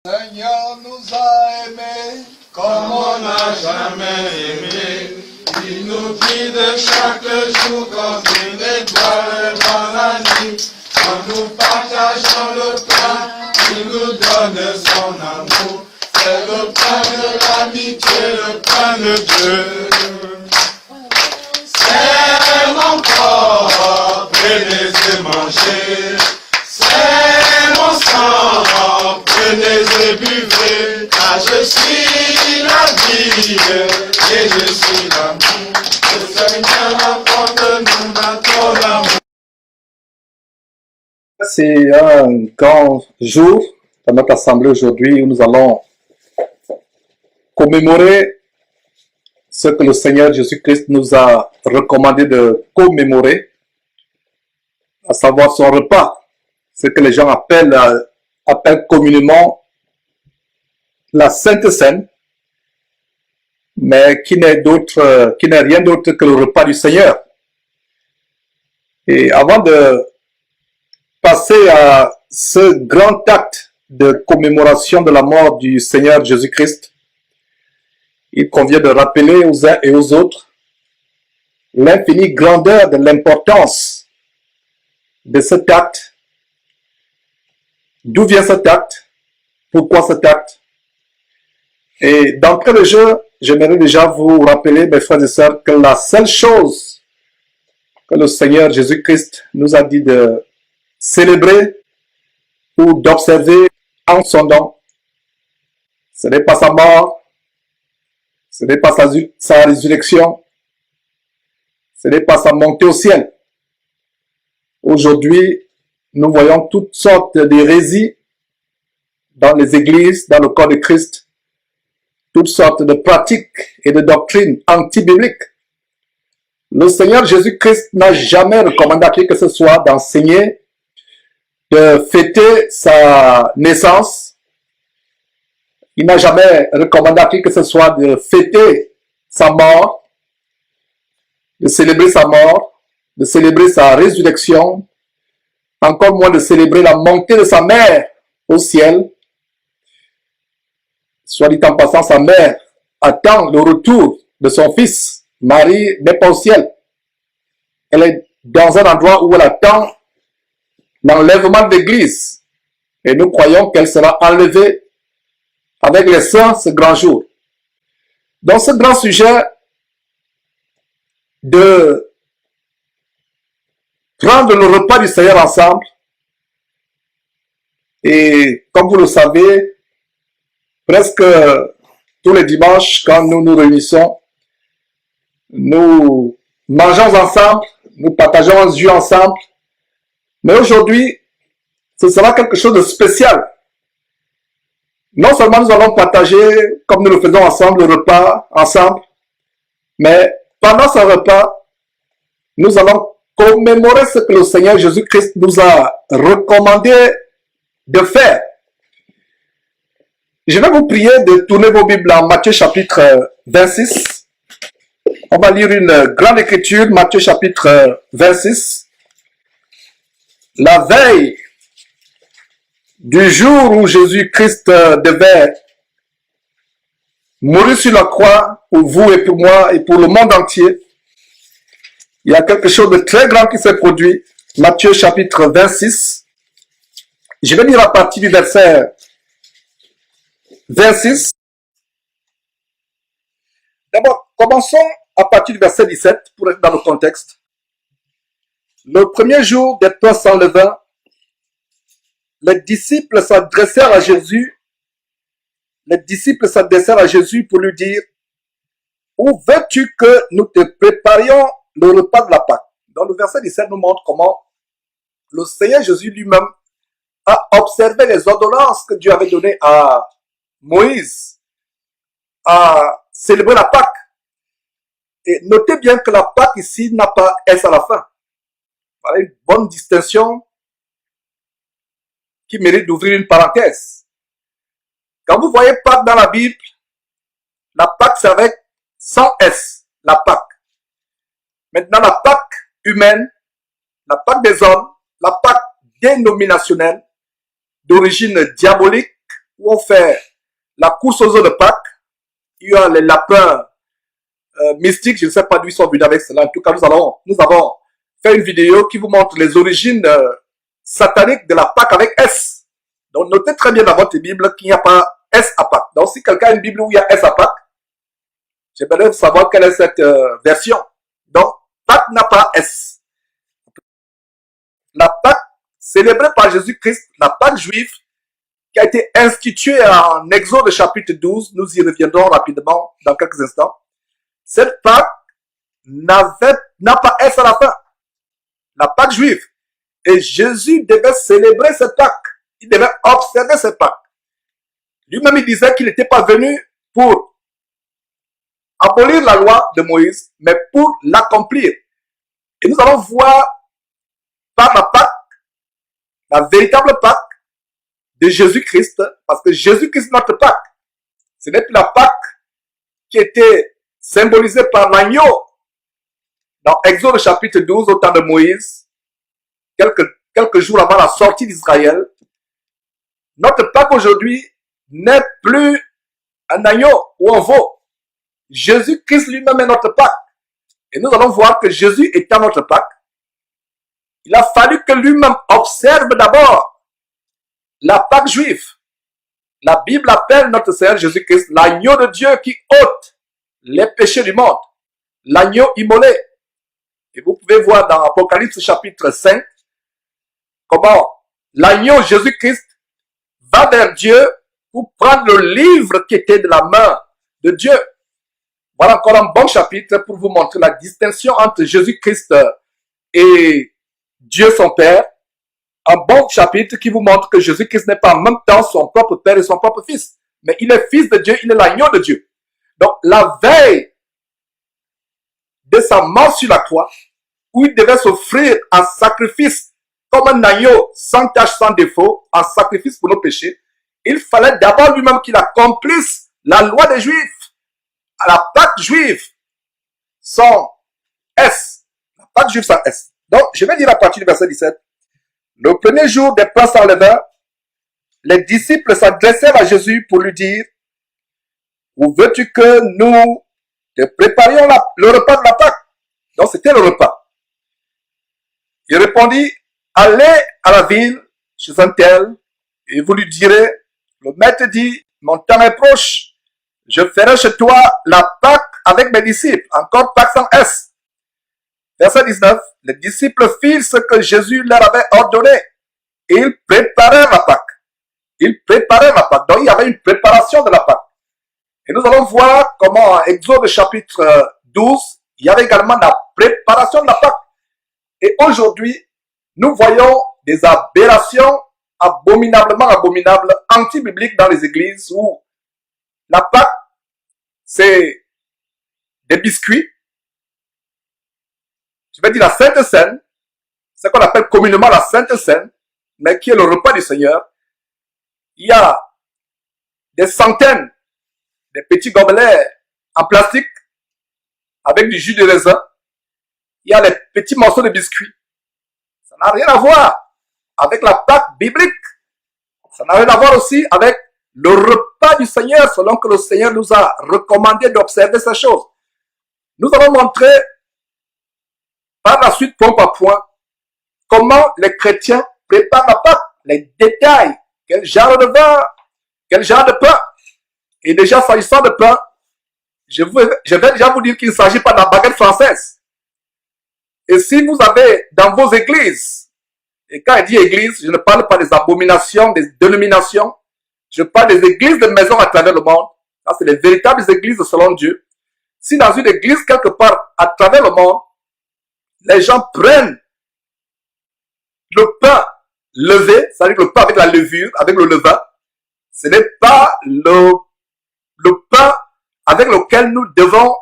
Seigneur nous a aimés comme on n'a jamais aimé. Il nous guide chaque jour comme une étoile dans la nuit. Quand nous partageons le pain, il nous donne son amour. C'est le pain de l'amitié, le pain de Dieu. C'est mon corps, prenez et mangez. C'est mon sang, prenez et buvez. Car je suis la vie et je suis l'amour. Le Seigneur apporte-nous dans ton amour. C'est un grand jour dans notre assemblée aujourd'hui où nous allons commémorer ce que le Seigneur Jésus-Christ nous a recommandé de commémorer, à savoir son repas, ce que les gens appellent communément la Sainte Seine, mais qui n'est rien d'autre que le repas du Seigneur. Et avant de passer à ce grand acte de commémoration de la mort du Seigneur Jésus-Christ, il convient de rappeler aux uns et aux autres l'infinie grandeur de l'importance de cet acte. D'où vient cet acte? Pourquoi cet acte? Et d'entrée de jeu, j'aimerais déjà vous rappeler, mes frères et sœurs, que la seule chose que le Seigneur Jésus-Christ nous a dit de célébrer ou d'observer en son nom, ce n'est pas sa mort, ce n'est pas sa résurrection, ce n'est pas sa montée au ciel. Aujourd'hui, nous voyons toutes sortes d'hérésies dans les églises, dans le corps de Christ, toutes sortes de pratiques et de doctrines anti-bibliques. Le Seigneur Jésus-Christ n'a jamais recommandé à qui que ce soit d'enseigner, de fêter sa naissance. Il n'a jamais recommandé à qui que ce soit de fêter sa mort, de célébrer sa mort, de célébrer sa résurrection, encore moins de célébrer la montée de sa mère au ciel. Soit dit en passant, sa mère attend le retour de son fils. Marie n'est pas au ciel. Elle est dans un endroit où elle attend l'enlèvement de l'Église. Et nous croyons qu'elle sera enlevée avec les saints ce grand jour. Dans ce grand sujet de prendre le repas du Seigneur ensemble, et comme vous le savez, presque tous les dimanches, quand nous nous réunissons, nous mangeons ensemble, nous partageons un jus ensemble. Mais aujourd'hui, ce sera quelque chose de spécial. Non seulement nous allons partager, comme nous le faisons ensemble, le repas ensemble, mais pendant ce repas, nous allons commémorer ce que le Seigneur Jésus-Christ nous a recommandé de faire. Je vais vous prier de tourner vos Bibles en Matthieu chapitre 26. On va lire une grande écriture, Matthieu chapitre 26. La veille du jour où Jésus-Christ devait mourir sur la croix pour vous et pour moi et pour le monde entier, il y a quelque chose de très grand qui s'est produit. Matthieu chapitre 26. Je vais lire à partir du verset 26. D'abord, commençons à partir du verset 17 pour être dans le contexte. Le premier jour des pains sans levain, les disciples s'adressèrent à Jésus. Les disciples s'adressèrent à Jésus pour lui dire: où veux-tu que nous te préparions le repas de la Pâque? Dans le verset 17 nous montre comment le Seigneur Jésus lui-même a observé les ordonnances que Dieu avait données à Moïse à célébrer la Pâque. Et notez bien que la Pâque ici n'a pas S à la fin. Voilà une bonne distinction qui mérite d'ouvrir une parenthèse. Quand vous voyez Pâque dans la Bible, la Pâque c'est avec sans S, la Pâque. Maintenant la Pâque humaine, la Pâque des hommes, la Pâque dénominationnelle, d'origine diabolique, où on fait la course aux œufs de Pâques. Il y a les lapins mystiques, je ne sais pas d'où ils sont venus avec cela. En tout cas, nous avons fait une vidéo qui vous montre les origines sataniques de la Pâque avec S. Donc, notez très bien dans votre Bible qu'il n'y a pas S à Pâques. Donc, si quelqu'un a une Bible où il y a S à Pâques, j'aimerais savoir quelle est cette version. Donc, Pâques n'a pas S. La Pâque célébrée par Jésus-Christ, la Pâque juive, qui a été instituée en Exode chapitre 12, nous y reviendrons rapidement dans quelques instants. Cette Pâque n'a pas S à la fin. La Pâque juive. Et Jésus devait célébrer cette Pâque. Il devait observer cette Pâque. Lui-même, il disait qu'il n'était pas venu pour abolir la loi de Moïse, mais pour l'accomplir. Et nous allons voir par la Pâque, la véritable Pâque de Jésus-Christ, parce que Jésus-Christ est notre Pâque. Ce n'est plus la Pâque qui était symbolisée par l'agneau dans Exode chapitre 12 au temps de Moïse, quelques jours avant la sortie d'Israël. Notre Pâque aujourd'hui n'est plus un agneau ou un veau. Jésus-Christ lui-même est notre Pâque. Et nous allons voir que Jésus étant notre Pâque, il a fallu que lui-même observe d'abord la Pâque juive. La Bible appelle notre Seigneur Jésus-Christ l'agneau de Dieu qui ôte les péchés du monde. L'agneau immolé. Et vous pouvez voir dans Apocalypse chapitre 5 comment l'agneau Jésus-Christ va vers Dieu pour prendre le livre qui était de la main de Dieu. Voilà encore un bon chapitre pour vous montrer la distinction entre Jésus-Christ et Dieu son Père. Un bon chapitre qui vous montre que Jésus-Christ n'est pas en même temps son propre Père et son propre Fils. Mais il est Fils de Dieu, il est l'agneau de Dieu. Donc la veille de sa mort sur la croix, où il devait s'offrir un sacrifice comme un agneau sans tache, sans défaut, un sacrifice pour nos péchés, il fallait d'abord lui-même qu'il accomplisse la loi des Juifs. À la Pâque juive, sans S. La Pâque juive sans S. Donc, je vais dire à partir du verset 17. Le premier jour des pains sans levain, les disciples s'adressèrent à Jésus pour lui dire, où veux-tu que nous te préparions le repas de la Pâque? Donc, c'était le repas. Il répondit, allez à la ville, chez un tel, et vous lui direz, le maître dit, mon temps est proche. Je ferai chez toi la Pâque avec mes disciples. Encore Pâque sans S. Verset 19. Les disciples firent ce que Jésus leur avait ordonné. Et ils préparèrent la Pâque. Ils préparèrent la Pâque. Donc il y avait une préparation de la Pâque. Et nous allons voir comment en Exode chapitre 12, il y avait également la préparation de la Pâque. Et aujourd'hui, nous voyons des aberrations abominablement abominables, anti-bibliques dans les églises où la Pâque, c'est des biscuits. Je vais dire la Sainte Seine, ce qu'on appelle communément la Sainte Seine, mais qui est le repas du Seigneur. Il y a des centaines de petits gobelets en plastique avec du jus de raisin. Il y a les petits morceaux de biscuits. Ça n'a rien à voir avec la Pâque biblique. Ça n'a rien à voir aussi avec le repas du Seigneur, selon que le Seigneur nous a recommandé d'observer ces choses. Nous allons montrer par la suite, point par point, comment les chrétiens préparent la Pâque, les détails, quel genre de vin, quel genre de pain. Et déjà, s'agissant de pain, je vais déjà vous dire qu'il ne s'agit pas de la baguette française. Et si vous avez dans vos églises, et quand je dis église, je ne parle pas des abominations, des dénominations, je parle des églises de maisons à travers le monde. Ça, c'est les véritables églises selon Dieu. Si dans une église, quelque part, à travers le monde, les gens prennent le pain levé, c'est-à-dire le pain avec la levure, avec le levain, ce n'est pas le pain avec lequel nous devons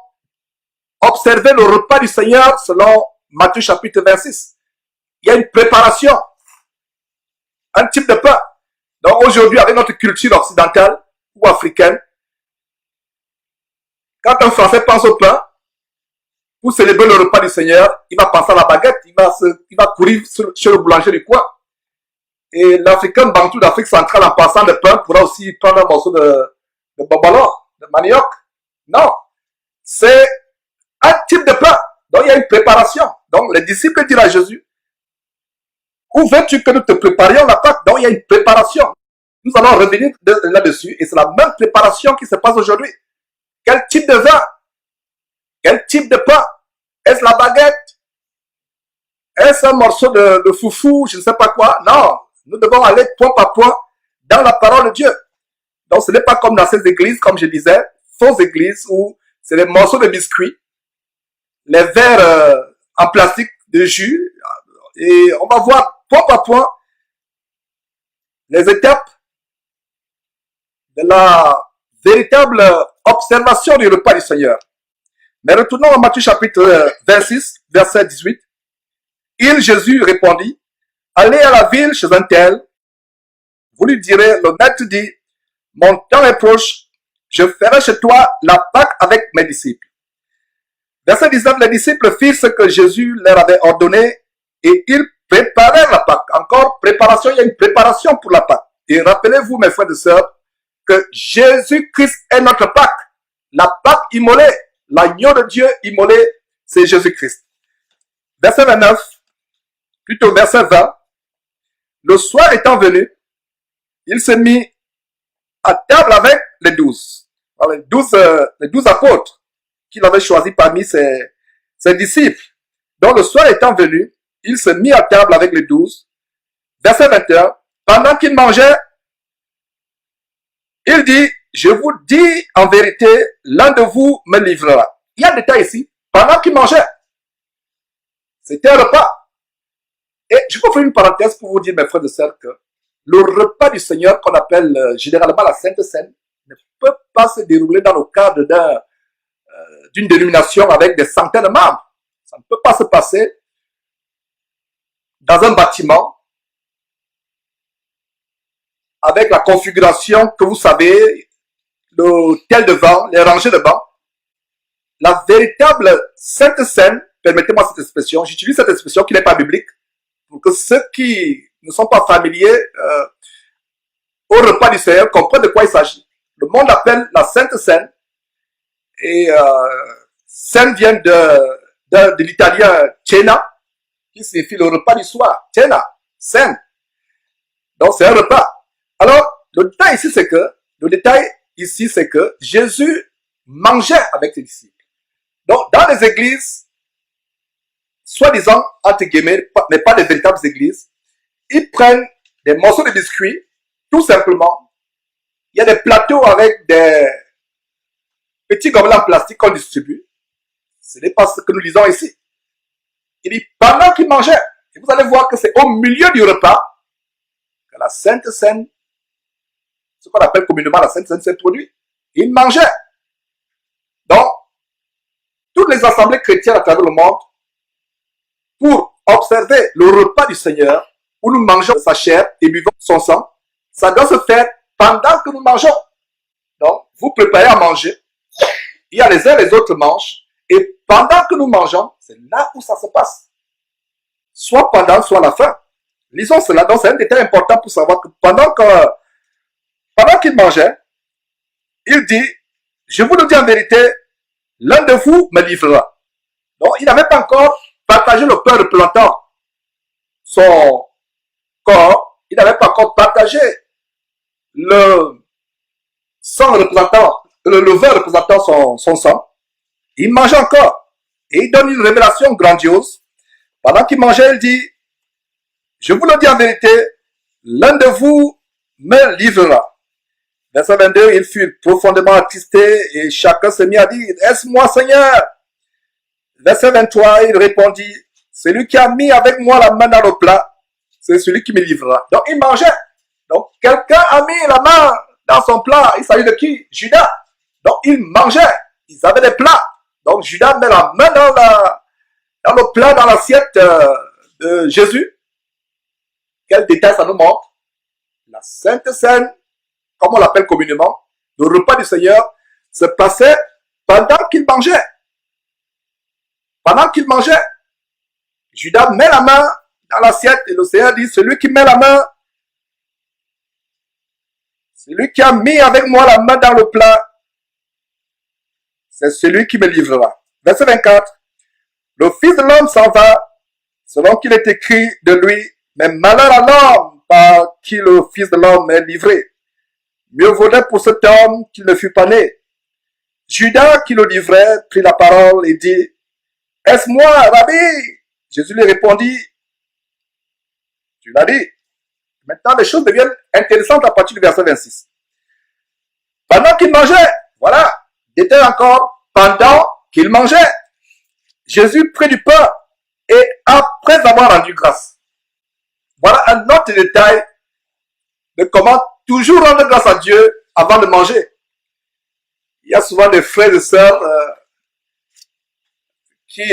observer le repas du Seigneur selon Matthieu chapitre 26. Il y a une préparation, un type de pain. Donc aujourd'hui, avec notre culture occidentale ou africaine, quand un Français pense au pain, pour célébrer le repas du Seigneur, il va penser à la baguette, il va courir chez le boulanger du coin. Et l'Africain bantou d'Afrique centrale en passant de pain pourra aussi prendre un morceau de babalon, de manioc. Non. C'est un type de pain. Donc il y a une préparation. Donc les disciples disent à Jésus, où veux-tu que nous te préparions la Pâque? Donc il y a une préparation. Nous allons revenir là-dessus et c'est la même préparation qui se passe aujourd'hui. Quel type de vin? Quel type de pain? Est-ce la baguette? Est-ce un morceau de foufou? Je ne sais pas quoi. Non. Nous devons aller point par point dans la parole de Dieu. Donc ce n'est pas comme dans ces églises, comme je disais, fausses églises où c'est des morceaux de biscuits, les verres en plastique de jus, et on va voir point par point les étapes de la véritable observation du repas du Seigneur. Mais retournons à Matthieu chapitre 26, verset 18. Il, Jésus, répondit, allez à la ville chez un tel, vous lui direz, le maître dit, mon temps est proche, je ferai chez toi la Pâque avec mes disciples. Verset 19, les disciples firent ce que Jésus leur avait ordonné et ils préparèrent la Pâque. Encore, préparation, il y a une préparation pour la Pâque. Et rappelez-vous, mes frères et sœurs, que Jésus-Christ est notre Pâque. La Pâque immolée, l'agneau de Dieu immolé, c'est Jésus-Christ. Verset 29, plutôt verset 20, le soir étant venu, il s'est mis à table avec les 12. Les 12 apôtres qu'il avait choisis parmi ses disciples. Donc le soir étant venu, il s'est mis à table avec les 12. Verset 21, pendant qu'il mangeait, il dit, je vous dis en vérité, l'un de vous me livrera. Il y a un détail ici. Pendant qu'il mangeait, c'était un repas. Et je peux faire une parenthèse pour vous dire, mes frères et sœurs, que le repas du Seigneur, qu'on appelle généralement la Sainte Seine, ne peut pas se dérouler dans le cadre d'une dénomination avec des centaines de membres. Ça ne peut pas se passer dans un bâtiment avec la configuration que vous savez, l'hôtel de vent, les rangées de bancs. La véritable Sainte Seine, permettez-moi cette expression, j'utilise cette expression qui n'est pas biblique, pour que ceux qui ne sont pas familiers au repas du Seigneur comprennent de quoi il s'agit. Le monde appelle la Sainte Seine, et Seine vient de l'italien cena, qui signifie le repas du soir. Cena, Seine. Donc c'est un repas. Alors, le détail ici, c'est que Jésus mangeait avec ses disciples. Donc, dans les églises, soi-disant, entre guillemets, mais pas les véritables églises, ils prennent des morceaux de biscuits, tout simplement. Il y a des plateaux avec des petits gobelets en plastique qu'on distribue. Ce n'est pas ce que nous lisons ici. Il dit, pendant qu'il mangeait, et vous allez voir que c'est au milieu du repas que la Sainte Seine, ce qu'on appelle communément la Sainte Seine, s'est produite. Il mangeait. Donc, toutes les assemblées chrétiennes à travers le monde, pour observer le repas du Seigneur, où nous mangeons sa chair et buvons son sang, ça doit se faire pendant que nous mangeons. Donc, vous préparez à manger, il y a les uns et les autres mangent, et pendant que nous mangeons, c'est là où ça se passe. Soit pendant, soit à la fin. Lisons cela, donc c'est un détail important pour savoir que pendant qu'il mangeait, il dit, je vous le dis en vérité, l'un de vous me livrera. Donc, il n'avait pas encore partagé le pain représentant son corps, il n'avait pas encore partagé le sang représentant, le vin représentant son sang. Il mangeait encore. Et il donne une révélation grandiose. Pendant qu'il mangeait, il dit, je vous le dis en vérité, l'un de vous me livrera. Verset 22, il fut profondément attristé et chacun se mit à dire, est-ce moi, Seigneur? Verset 23, il répondit, celui qui a mis avec moi la main dans le plat, c'est celui qui me livrera. Donc il mangeait. Donc quelqu'un a mis la main dans son plat. Il s'agit de qui? Judas. Donc il mangeait. Ils avaient des plats. Donc Judas met la main dans le plat, dans l'assiette de Jésus. Quel détail ça nous montre? La Sainte Seine, comme on l'appelle communément, le repas du Seigneur, se passait pendant qu'il mangeait. Pendant qu'il mangeait, Judas met la main dans l'assiette et le Seigneur dit, celui qui met la main Celui qui a mis avec moi la main dans le plat, c'est celui qui me livrera. Verset 24. Le Fils de l'homme s'en va, selon qu'il est écrit de lui, mais malheur à l'homme par qui le Fils de l'homme est livré. Mieux vaudrait pour cet homme qu'il ne fût pas né. Judas, qui le livrait, prit la parole et dit, est-ce moi, Rabbi? Jésus lui répondit, tu l'as dit. Maintenant, les choses deviennent intéressantes à partir du verset 26. Pendant qu'il mangeait, voilà, détail encore, pendant qu'il mangeait, Jésus prit du pain et après avoir rendu grâce. Voilà un autre détail de comment toujours rendre grâce à Dieu avant de manger. Il y a souvent des frères et sœurs qui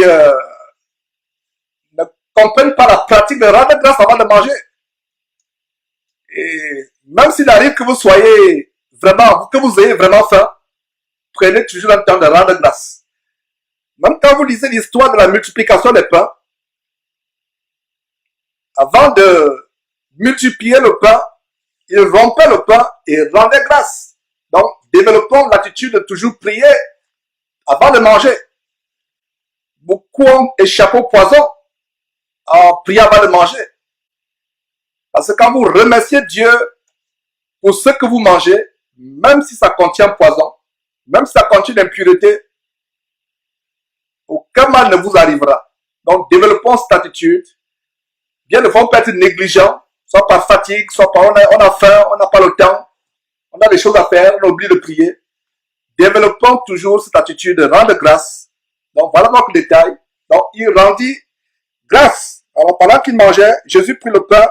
ne comprennent pas la pratique de rendre grâce avant de manger. Et même s'il arrive que vous soyez vraiment, que vous ayez vraiment faim, prenez toujours le temps de rendre grâce. Même quand vous lisez l'histoire de la multiplication des pains, avant de multiplier le pain, il rompait le pain et rendait grâce. Donc, développons l'attitude de toujours prier avant de manger. Beaucoup ont échappé au poison en priant avant de manger. Parce que quand vous remerciez Dieu pour ce que vous mangez, même si ça contient poison, même si ça contient l'impureté, aucun mal ne vous arrivera. Donc, développons cette attitude. Bien ne faut pas être négligent, soit par fatigue, soit par on a faim, on n'a pas le temps, on a des choses à faire, on oublie de prier. Développons toujours cette attitude de rendre grâce. Donc, voilà notre détail. Donc, il rendit grâce. Alors, pendant qu'il mangeait, Jésus prit le pain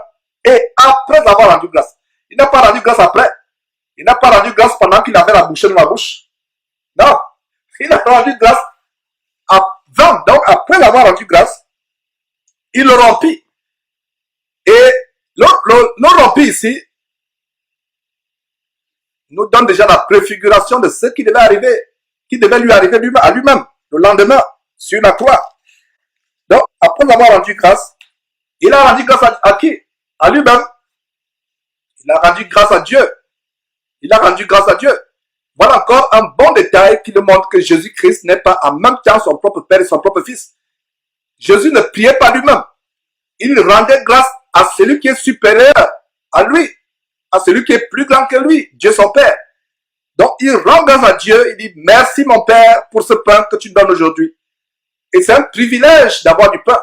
et après avoir rendu grâce. Il n'a pas rendu grâce après. Il n'a pas rendu grâce pendant qu'il avait la bouchée dans la bouche. Non. Il a rendu grâce avant. Donc, après avoir rendu grâce, il le rompit. Et le rompi ici nous donne déjà la préfiguration de ce qui devait arriver, qui devait lui arriver à lui-même, le lendemain, sur la croix. Donc, après avoir rendu grâce, il a rendu grâce à qui? À lui-même. Il a rendu grâce à Dieu. Il a rendu grâce à Dieu. Voilà encore un bon détail qui nous montre que Jésus-Christ n'est pas en même temps son propre Père et son propre Fils. Jésus ne priait pas lui-même. Il rendait grâce à celui qui est supérieur à lui, à celui qui est plus grand que lui, Dieu son Père. Donc, il rend grâce à Dieu, il dit, merci mon Père pour ce pain que tu donnes aujourd'hui. Et c'est un privilège d'avoir du pain.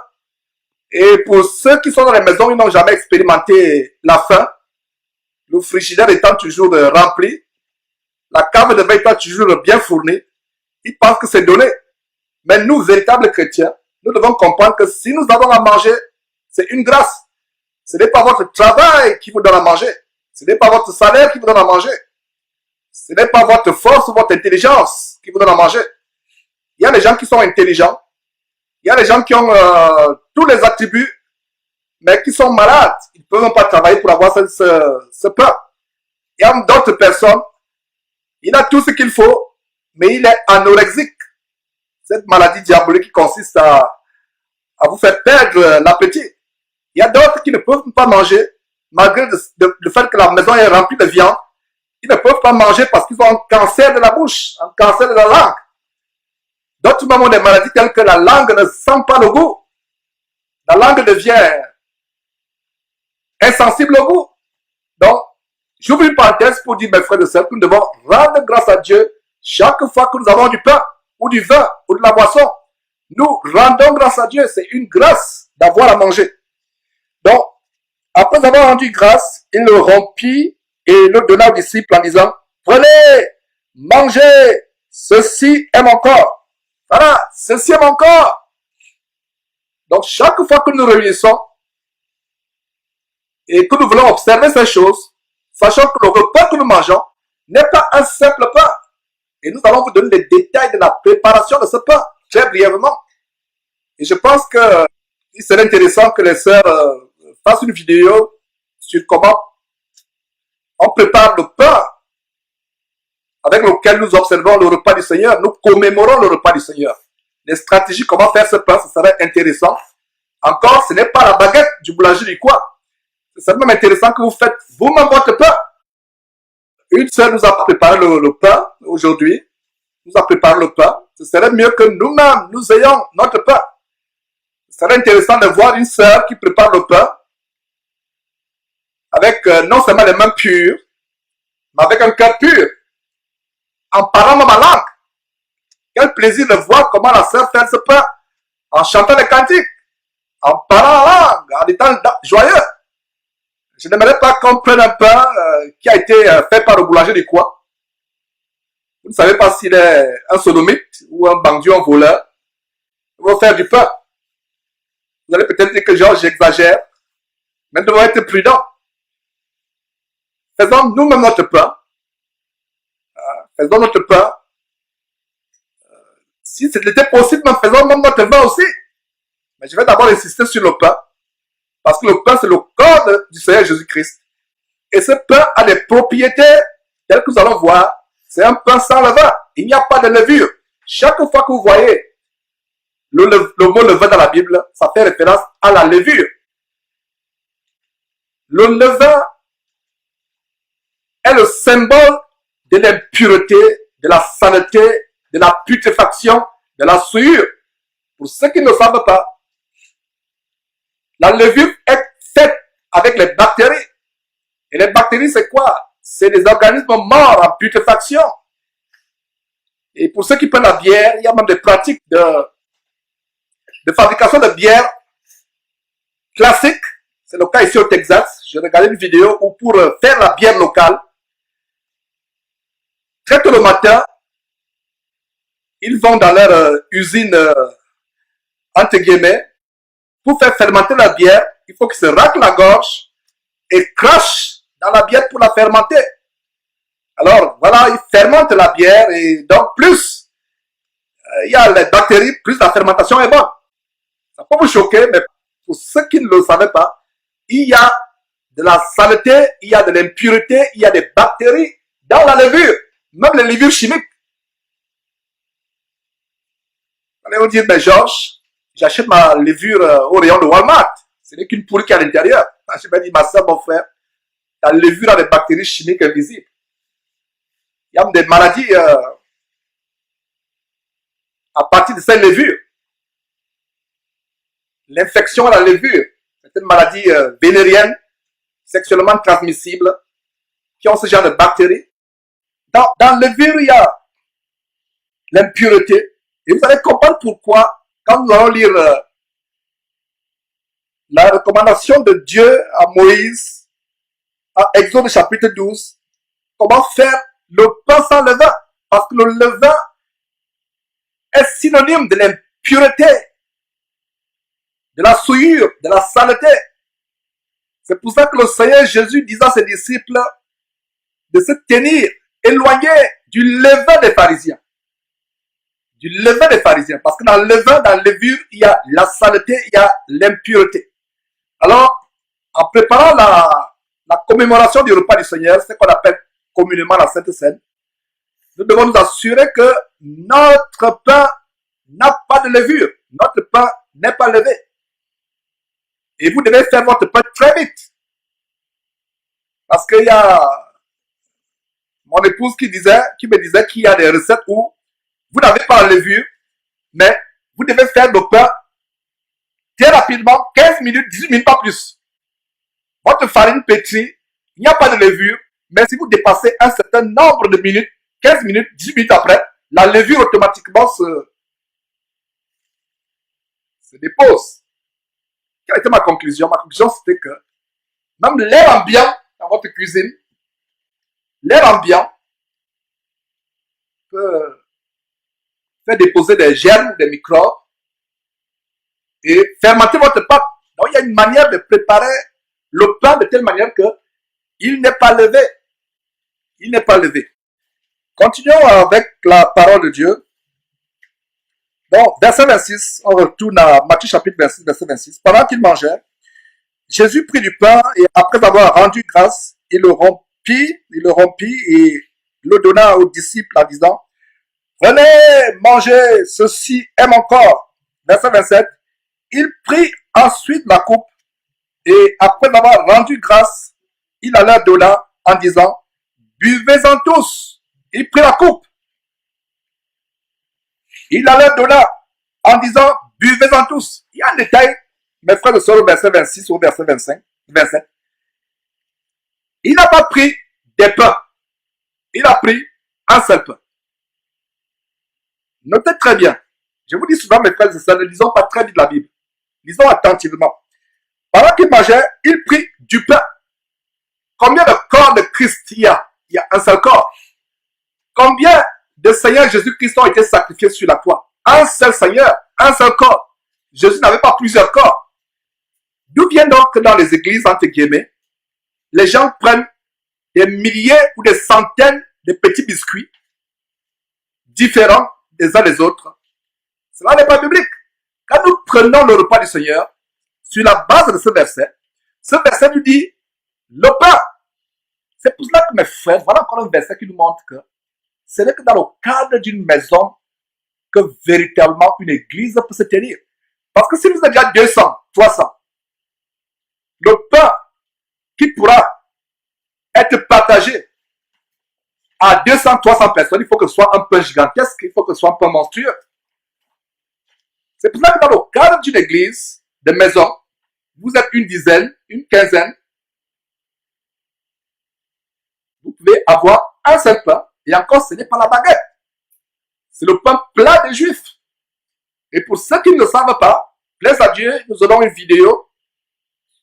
Et pour ceux qui sont dans les maisons, ils n'ont jamais expérimenté la faim, le frigidaire étant toujours rempli, la cave de vin étant toujours bien fournie, ils pensent que c'est donné. Mais nous, véritables chrétiens, nous devons comprendre que si nous avons à manger, c'est une grâce. Ce n'est pas votre travail qui vous donne à manger. Ce n'est pas votre salaire qui vous donne à manger. Ce n'est pas votre force ou votre intelligence qui vous donne à manger. Il y a des gens qui sont intelligents. Il y a des gens qui ont tous les attributs, mais qui sont malades. Ils ne peuvent pas travailler pour avoir ce pain. Il y a d'autres personnes. Il a tout ce qu'il faut, mais il est anorexique. Cette maladie diabolique qui consiste à vous faire perdre l'appétit. Il y a d'autres qui ne peuvent pas manger, malgré le fait que la maison est remplie de viande. Ils ne peuvent pas manger parce qu'ils ont un cancer de la bouche, un cancer de la langue. D'autres même ont des maladies telles que la langue ne sent pas le goût. La langue devient insensible au goût. Donc, j'ouvre une parenthèse pour dire, mes frères et sœurs, que nous devons rendre grâce à Dieu chaque fois que nous avons du pain, ou du vin, ou de la boisson. Nous rendons grâce à Dieu. C'est une grâce d'avoir à manger. Donc, après avoir rendu grâce, il le rompit et le donna aux disciples en disant, prenez, mangez, ceci est mon corps. Voilà, ceci est mon corps. Donc, chaque fois que nous réunissons et que nous voulons observer ces choses, sachant que le repas que nous mangeons n'est pas un simple pain. Et nous allons vous donner les détails de la préparation de ce pain, très brièvement. Et je pense que il serait intéressant que les sœurs fassent une vidéo sur comment on prépare le pain avec lequel nous observons le repas du Seigneur. Nous commémorons le repas du Seigneur. Les stratégies, comment faire ce pain, ce serait intéressant. Encore, ce n'est pas la baguette du boulanger du coin. C'est même intéressant que vous faites vous-même votre pain. Une sœur nous a préparé le pain aujourd'hui, nous a préparé le pain. Ce serait mieux que nous-mêmes, nous ayons notre pain. Ce serait intéressant de voir une sœur qui prépare le pain avec non seulement les mains pures, mais avec un cœur pur, en parlant ma langue. Quel plaisir de voir comment la sœur fait ce pain, en chantant les cantiques, en parlant la langue, en étant joyeux. Je n'aimerais pas qu'on prenne un pain qui a été fait par le boulanger du coin. Vous ne savez pas s'il est un sodomite ou un bandit ou un voleur. Il va faire du pain. Vous allez peut-être dire que j'exagère, mais nous devons être prudents. Faisons nous-mêmes notre pain. Faisons notre pain. Si c'était possible, faisons même notre vin aussi. Mais je vais d'abord insister sur le pain. Parce que le pain, c'est le corps du Seigneur Jésus-Christ. Et ce pain a des propriétés telles que nous allons voir. C'est un pain sans levain. Il n'y a pas de levure. Chaque fois que vous voyez le mot levain dans la Bible, ça fait référence à la levure. Le levain est le symbole de l'impureté, de la saleté, de la putréfaction, de la souillure. Pour ceux qui ne savent pas, la levure est faite avec les bactéries. Et les bactéries, c'est quoi? C'est des organismes morts en putréfaction. Et pour ceux qui prennent la bière, il y a même des pratiques de fabrication de bière classique. C'est le cas ici au Texas. J'ai regardé une vidéo où pour faire la bière locale, très tôt le matin, ils vont dans leur usine, entre guillemets, pour faire fermenter la bière, il faut qu'ils se raclent la gorge et crachent dans la bière pour la fermenter. Alors, voilà, ils fermentent la bière et donc plus il y a les bactéries, plus la fermentation est bonne. Ça peut vous choquer, mais pour ceux qui ne le savaient pas, il y a de la saleté, il y a de l'impureté, il y a des bactéries dans la levure, même les levures chimiques. Allez vous dire, mais Georges, j'achète ma levure au rayon de Walmart. Ce n'est qu'une poule qui est à l'intérieur. Je me dis, ma soeur, mon frère, ta levure a des bactéries chimiques invisibles. Il y a des maladies à partir de ces levures. L'infection à la levure, c'est une maladie vénérienne, sexuellement transmissible, qui ont ce genre de bactéries. Dans la levure, il y a l'impureté. Et vous allez comprendre pourquoi, quand nous allons lire la recommandation de Dieu à Moïse, à Exode chapitre 12, comment faire le pain sans levain. Parce que le levain est synonyme de l'impureté, de la souillure, de la saleté. C'est pour ça que le Seigneur Jésus disait à ses disciples de se tenir éloignés du levain des pharisiens. Du levain des pharisiens. Parce que dans le levain, dans la levure, il y a la saleté, il y a l'impureté. Alors, en préparant la commémoration du repas du Seigneur, ce qu'on appelle communément la Sainte Seine, nous devons nous assurer que notre pain n'a pas de levure. Notre pain n'est pas levé. Et vous devez faire votre pain très vite. Parce qu'il y a mon épouse qui me disait qu'il y a des recettes où vous n'avez pas la levure, mais vous devez faire le pain très rapidement, 15 minutes, 18 minutes, pas plus. Votre farine pétrie, il n'y a pas de levure, mais si vous dépassez un certain nombre de minutes, 15 minutes, 18 minutes après, la levure automatiquement se dépose. Quelle était ma conclusion? Ma conclusion, c'était que même l'air ambiant dans votre cuisine, l'air ambiant peut faire déposer des germes, des microbes et fermenter votre pâte. Donc, il y a une manière de préparer le pain de telle manière que il n'est pas levé. Il n'est pas levé. Continuons avec la parole de Dieu. Donc, verset 26, on retourne à Matthieu chapitre 26, verset 26. Pendant qu'il mangeait, Jésus prit du pain et après avoir rendu grâce, il le rompit et le donna aux disciples en disant, prenez, mangez, ceci est mon corps. Verset 27. Il prit ensuite la coupe et après avoir rendu grâce, il la leur donna en disant, buvez-en tous. Il prit la coupe. Il la leur donna en disant, buvez-en tous. Il y a un détail, mes frères et sœurs, au verset 26 ou au verset 25, 27. Il n'a pas pris des pains. Il a pris un seul pain. Notez très bien. Je vous dis souvent, mes frères et sœurs, ne lisons pas très vite la Bible. Lisons attentivement. Pendant qu'il mangeait, il prit du pain. Combien de corps de Christ il y a? Il y a un seul corps. Combien de Seigneurs Jésus-Christ ont été sacrifiés sur la croix? Un seul Seigneur, un seul corps. Jésus n'avait pas plusieurs corps. D'où vient donc que dans les églises, entre guillemets, les gens prennent des milliers ou des centaines de petits biscuits différents des uns des autres? Cela n'est pas biblique. Quand nous prenons le repas du Seigneur, sur la base de ce verset nous dit le pain. C'est pour cela que mes frères, voilà encore un verset qui nous montre que ce n'est que dans le cadre d'une maison que véritablement une église peut se tenir. Parce que si vous êtes déjà 200, 300, le pain qui pourra être partagé à 200, 300 personnes, il faut que ce soit un pain gigantesque, il faut que ce soit un pain monstrueux. C'est pour ça que dans le cadre d'une église, de maison, vous êtes une dizaine, une quinzaine, vous pouvez avoir un seul pain, et encore ce n'est pas la baguette. C'est le pain plat des Juifs. Et pour ceux qui ne le savent pas, plaise à Dieu, nous aurons une vidéo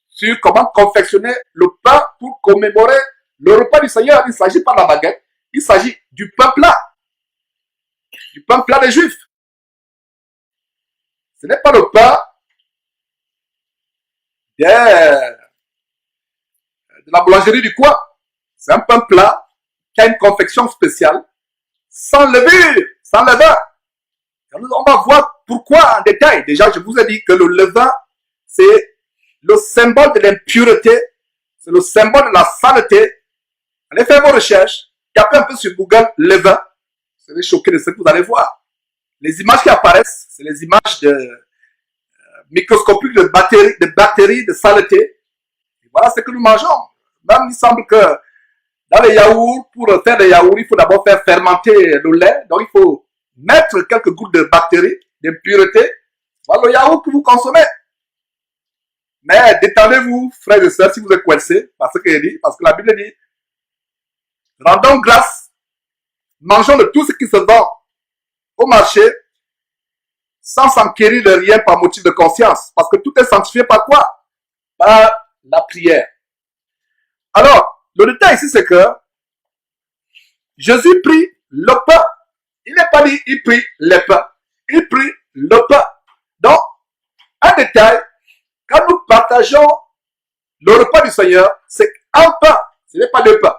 sur comment confectionner le pain pour commémorer le repas du Seigneur. Il ne s'agit pas de la baguette, il s'agit du pain plat. Du pain plat des Juifs. Ce n'est pas le pain de la boulangerie du coin. C'est un pain plat qui a une confection spéciale, sans levure, sans levain. On va voir pourquoi en détail. Déjà, je vous ai dit que le levain, c'est le symbole de l'impureté, c'est le symbole de la saleté. Allez faire vos recherches, tapez un peu sur Google levain. Vous serez choqué de ce que vous allez voir. Les images qui apparaissent, c'est les images microscopiques de bactéries, de saleté. Et voilà ce que nous mangeons. Même il semble que dans les yaourts, pour faire des yaourts, il faut d'abord faire fermenter le lait. Donc il faut mettre quelques gouttes de bactéries, d'impuretés. Voilà le yaourt que vous consommez. Mais détendez-vous, frères et sœurs, si vous êtes coincés, parce que la Bible dit, rendons grâce, mangeons de tout ce qui se vend au marché, sans s'enquérir de rien par motif de conscience. Parce que tout est sanctifié par quoi? Par la prière. Alors, le détail ici, c'est que Jésus prit le pain. Il n'est pas dit, il prit les pains. Il prit le pain. Donc, un détail, quand nous partageons le repas du Seigneur, c'est un pain. Ce n'est pas deux pains.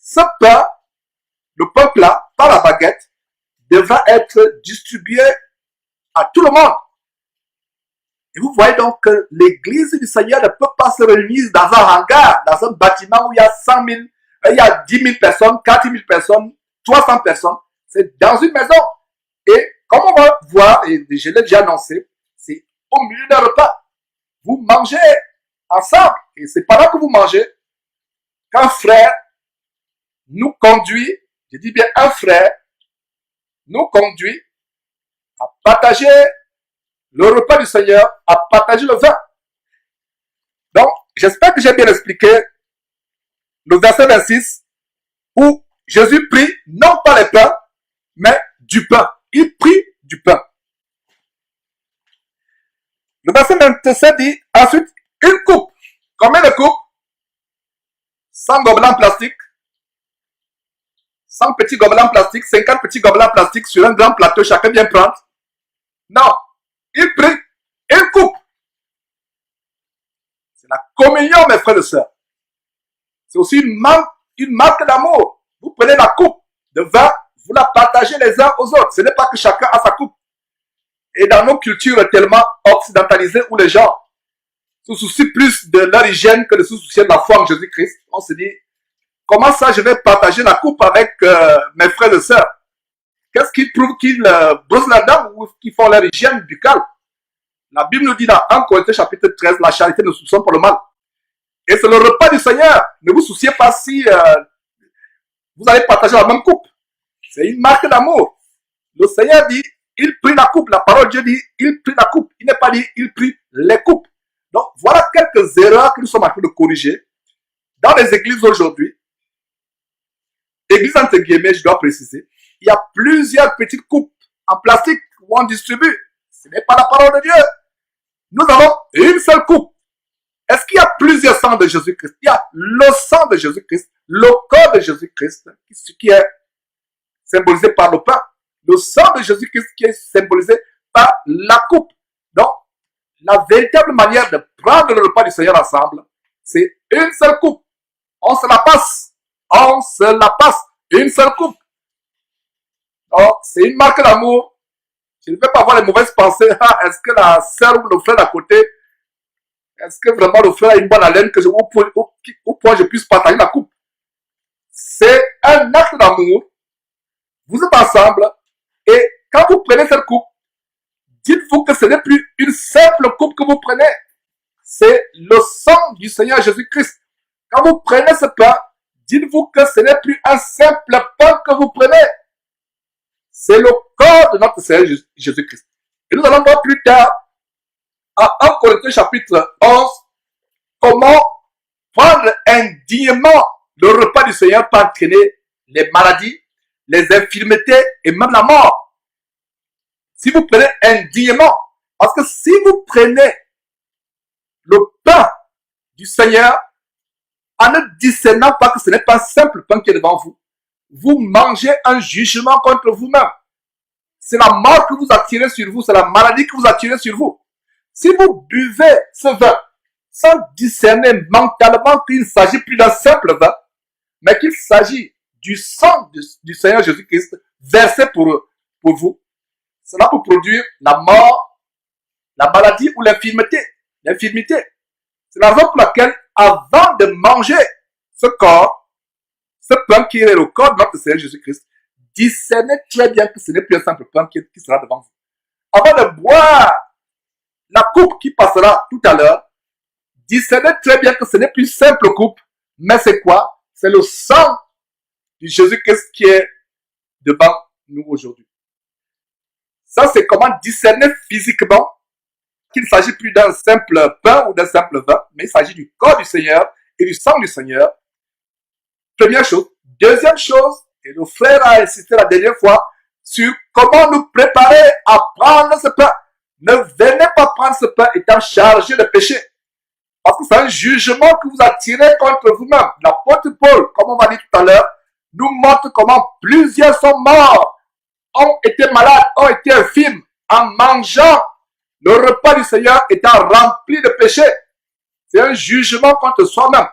Ce pain, le pain plat, par la baguette, devra être distribué à tout le monde. Et vous voyez donc que l'église du Seigneur ne peut pas se réunir dans un hangar, dans un bâtiment où il y a 100 000, il y a 10 000 personnes, 4 000 personnes, 300 personnes. C'est dans une maison. Et comme on va voir, et je l'ai déjà annoncé, c'est au milieu d'un repas. Vous mangez ensemble. Et c'est pendant que vous mangez qu'un frère nous conduit, je dis bien un frère, nous conduit à partager le repas du Seigneur, à partager le vin. Donc, j'espère que j'ai bien expliqué le verset 26 où Jésus prit non pas les pains, mais du pain. Il prit du pain. Le verset 27 dit ensuite une coupe. Combien de coupes? 100 gobelets en plastique. 100 petits gobelets en plastique, 50 petits gobelets en plastique sur un grand plateau, chacun vient prendre. Non, il prit une coupe. C'est la communion, mes frères et sœurs. C'est aussi une marque d'amour. Vous prenez la coupe de vin, vous la partagez les uns aux autres. Ce n'est pas que chacun a sa coupe. Et dans nos cultures tellement occidentalisées où les gens se soucient plus de leur hygiène que de se soucier de la foi en Jésus-Christ, on se dit, comment ça je vais partager la coupe avec mes frères et sœurs? Qu'est-ce qui prouve qu'ils brossent la dent ou qu'ils font leur hygiène buccale? La Bible nous dit dans 1 Corinthiens chapitre 13, la charité ne soupçonne pas le mal. Et c'est le repas du Seigneur. Ne vous souciez pas si vous allez partager la même coupe. C'est une marque d'amour. Le Seigneur dit, il prit la coupe. La parole de Dieu dit, il prit la coupe. Il n'est pas dit, il prit les coupes. Donc, voilà quelques erreurs que nous sommes en train de corriger dans les églises aujourd'hui. Église entre guillemets, je dois préciser. Il y a plusieurs petites coupes en plastique où on distribue. Ce n'est pas la parole de Dieu. Nous avons une seule coupe. Est-ce qu'il y a plusieurs sangs de Jésus-Christ? Il y a le sang de Jésus-Christ, le corps de Jésus-Christ, qui est symbolisé par le pain. Le sang de Jésus-Christ qui est symbolisé par la coupe. Donc, la véritable manière de prendre le repas du Seigneur ensemble, c'est une seule coupe. On se la passe. On se la passe. Une seule coupe. Donc, c'est une marque d'amour. Je ne vais pas avoir les mauvaises pensées. Ah, est-ce que la sœur ou le frère d'à côté, est-ce que vraiment le frère a une bonne haleine que au point je puisse partager la coupe? C'est un acte d'amour. Vous êtes ensemble. Et quand vous prenez cette coupe, dites-vous que ce n'est plus une simple coupe que vous prenez. C'est le sang du Seigneur Jésus-Christ. Quand vous prenez ce pain, dites-vous que ce n'est plus un simple pain que vous prenez. C'est le corps de notre Seigneur Jésus-Christ. Et nous allons voir plus tard, à 1 Corinthiens chapitre 11, comment prendre indignement le repas du Seigneur peut entraîner les maladies, les infirmités et même la mort. Si vous prenez indignement, parce que si vous prenez le pain du Seigneur en ne discernant pas que ce n'est pas un simple pain qui est devant vous, vous mangez un jugement contre vous-même. C'est la mort que vous attirez sur vous, c'est la maladie que vous attirez sur vous. Si vous buvez ce vin sans discerner mentalement qu'il ne s'agit plus d'un simple vin, mais qu'il s'agit du sang du Seigneur Jésus-Christ versé pour vous, cela peut produire la mort, la maladie ou l'infirmité. C'est la raison pour laquelle, avant de manger ce corps, ce pain qui est le corps de notre Seigneur Jésus-Christ, discernez très bien que ce n'est plus un simple pain qui sera devant vous. Avant de boire la coupe qui passera tout à l'heure, discernez très bien que ce n'est plus une simple coupe, mais c'est quoi? C'est le sang de Jésus-Christ qui est devant nous aujourd'hui. Ça, c'est comment discerner physiquement qu'il ne s'agit plus d'un simple pain ou d'un simple vin, mais il s'agit du corps du Seigneur et du sang du Seigneur. Première chose. Deuxième chose, et le frère a insisté la dernière fois sur comment nous préparer à prendre ce pain. Ne venez pas prendre ce pain étant chargé de péché. Parce que c'est un jugement que vous attirez contre vous-même. L'apôtre Paul, comme on va dire tout à l'heure, nous montre comment plusieurs sont morts, ont été malades, ont été infirmes, en mangeant le repas du Seigneur étant rempli de péché. C'est un jugement contre soi-même.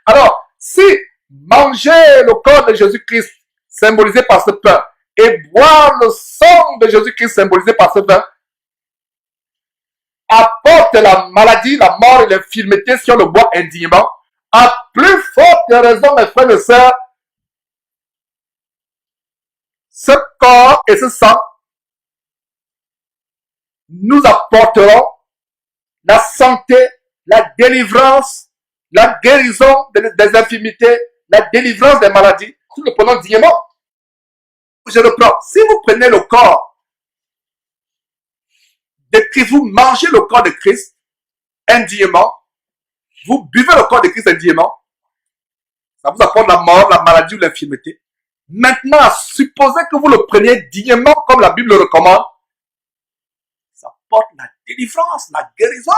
Alors, si manger le corps de Jésus-Christ, symbolisé par ce pain, et boire le sang de Jésus-Christ, symbolisé par ce vin, apporte la maladie, la mort et l'infirmité si on le boit indignement, à plus forte raison, mes frères et sœurs, ce corps et ce sang nous apporteront la santé, la délivrance, la guérison des infirmités, la délivrance des maladies. Tout le prenons dignement. Je reprends. Si vous prenez le corps de Christ, vous mangez le corps de Christ indignement, vous buvez le corps de Christ indignement, ça vous apporte la mort, la maladie ou l'infirmité. Maintenant, supposez que vous le preniez dignement comme la Bible le recommande, ça porte la délivrance, la guérison.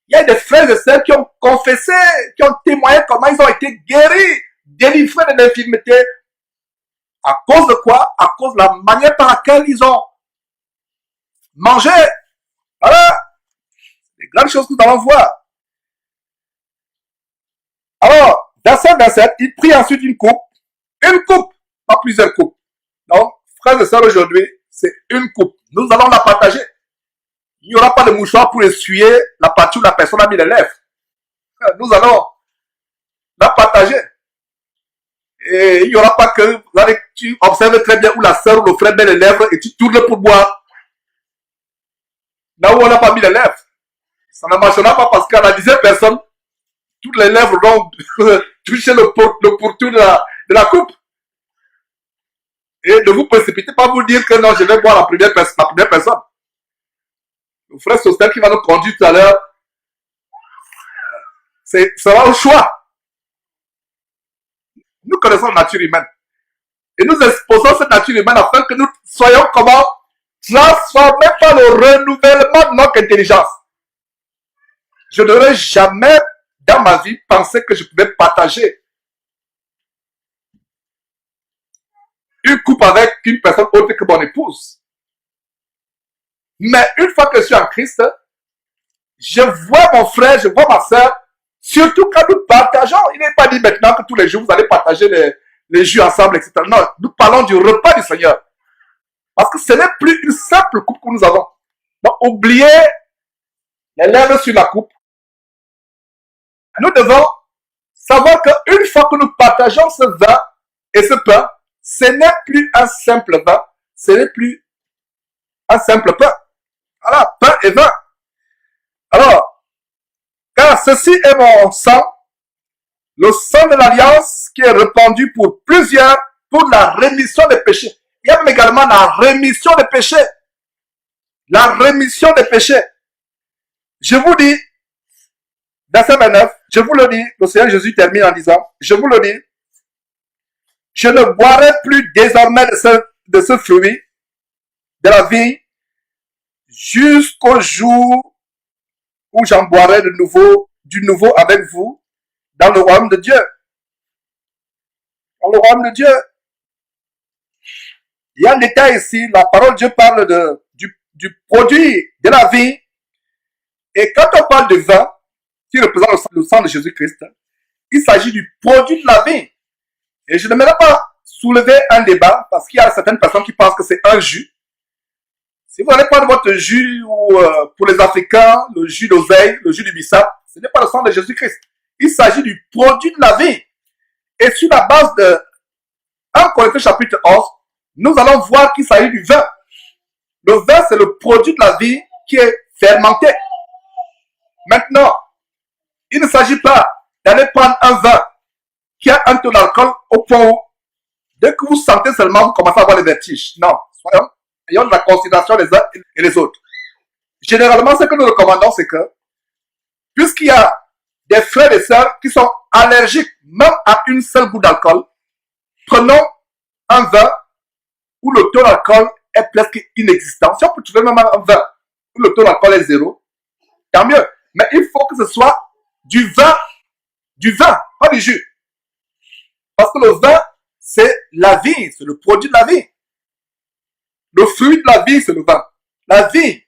Il y a des frères et sœurs qui ont confessé, qui ont témoigné comment ils ont été guéris, délivrés de l'infirmité. À cause de quoi? À cause de la manière par laquelle ils ont mangé. Voilà. C'est des grandes choses que nous allons voir. Alors, verset 27, il prit ensuite une coupe, pas plusieurs coupes. Donc, frères et sœurs, aujourd'hui, c'est une coupe. Nous allons la partager. Il n'y aura pas de mouchoir pour essuyer la partie où la personne a mis les lèvres. Nous allons la partager. Et il n'y aura pas que, tu observes très bien où la sœur ou le frère met les lèvres et tu tournes pour boire. Là où on n'a pas mis les lèvres. Ça ne marchera pas parce qu'à la 10e personne, toutes les lèvres vont toucher le pourtour de de la coupe. Et ne vous précipitez pas vous dire que non, je vais boire la première personne. Le frère Sostel qui va nous conduire tout à l'heure, sera au choix. Nous connaissons la nature humaine. Et nous exposons cette nature humaine afin que nous soyons comment transformés par le renouvellement de notre intelligence. Je n'aurais jamais dans ma vie pensé que je pouvais partager une coupe avec une personne autre que mon épouse. Mais une fois que je suis en Christ, je vois mon frère, je vois ma soeur, surtout quand nous partageons. Il n'est pas dit maintenant que tous les jours vous allez partager les jus ensemble, etc. Non, nous parlons du repas du Seigneur. Parce que ce n'est plus une simple coupe que nous avons. Donc, oubliez les lèvres sur la coupe. Nous devons savoir qu'une fois que nous partageons ce vin et ce pain, ce n'est plus un simple vin, ce n'est plus un simple pain. Voilà, pain et vin. Alors, car ceci est mon sang, le sang de l'alliance qui est répandu pour plusieurs pour la rémission des péchés. Il y a même également la rémission des péchés. La rémission des péchés. Je vous dis, verset 29, je vous le dis, le Seigneur Jésus termine en disant, je vous le dis, je ne boirai plus désormais de ce fruit de la vie jusqu'au jour où j'en boirai du nouveau avec vous dans le royaume de Dieu. Dans le royaume de Dieu. Il y a un détail ici, la parole de Dieu parle du produit de la vie. Et quand on parle de vin, qui représente le sang de Jésus-Christ, il s'agit du produit de la vie. Et je n'aimerais pas soulever un débat, parce qu'il y a certaines personnes qui pensent que c'est un jus. Si vous allez prendre votre jus, ou pour les Africains, le jus d'oseille, le jus du bissap, ce n'est pas le sang de Jésus-Christ. Il s'agit du produit de la vie. Et sur la base de 1 Corinthiens chapitre 11, nous allons voir qu'il s'agit du vin. Le vin, c'est le produit de la vie qui est fermenté. Maintenant, il ne s'agit pas d'aller prendre un vin qui a un taux d'alcool au point où, dès que vous sentez seulement, vous commencez à avoir les vertiges. Non, ayons de la considération les uns et les autres. Généralement, ce que nous recommandons, c'est que, puisqu'il y a des frères et sœurs qui sont allergiques même à une seule goutte d'alcool, prenons un vin où le taux d'alcool est presque inexistant. Si on peut trouver même un vin où le taux d'alcool est zéro, tant mieux. Mais il faut que ce soit du vin, pas du jus. Parce que le vin, c'est la vie, c'est le produit de la vie. Le fruit de la vie, c'est le vin. La vie,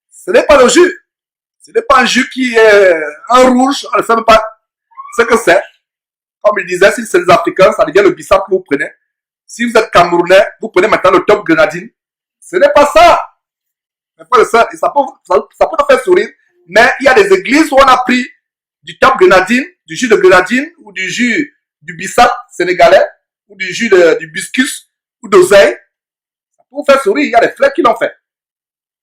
ce n'est pas le jus. Ce n'est pas un jus qui est un rouge, on ne sait même pas ce que c'est. Comme il disait, si c'est les Africains, ça devient le bissap que vous prenez. Si vous êtes Camerounais, vous prenez maintenant le top grenadine. Ce n'est pas ça. Ça peut nous faire sourire, mais il y a des églises où on a pris du top grenadine, du jus de grenadine, ou du jus du bissap sénégalais, ou du jus du biscus, ou d'oseille. Ça peut vous faire sourire, il y a des frères qui l'ont fait.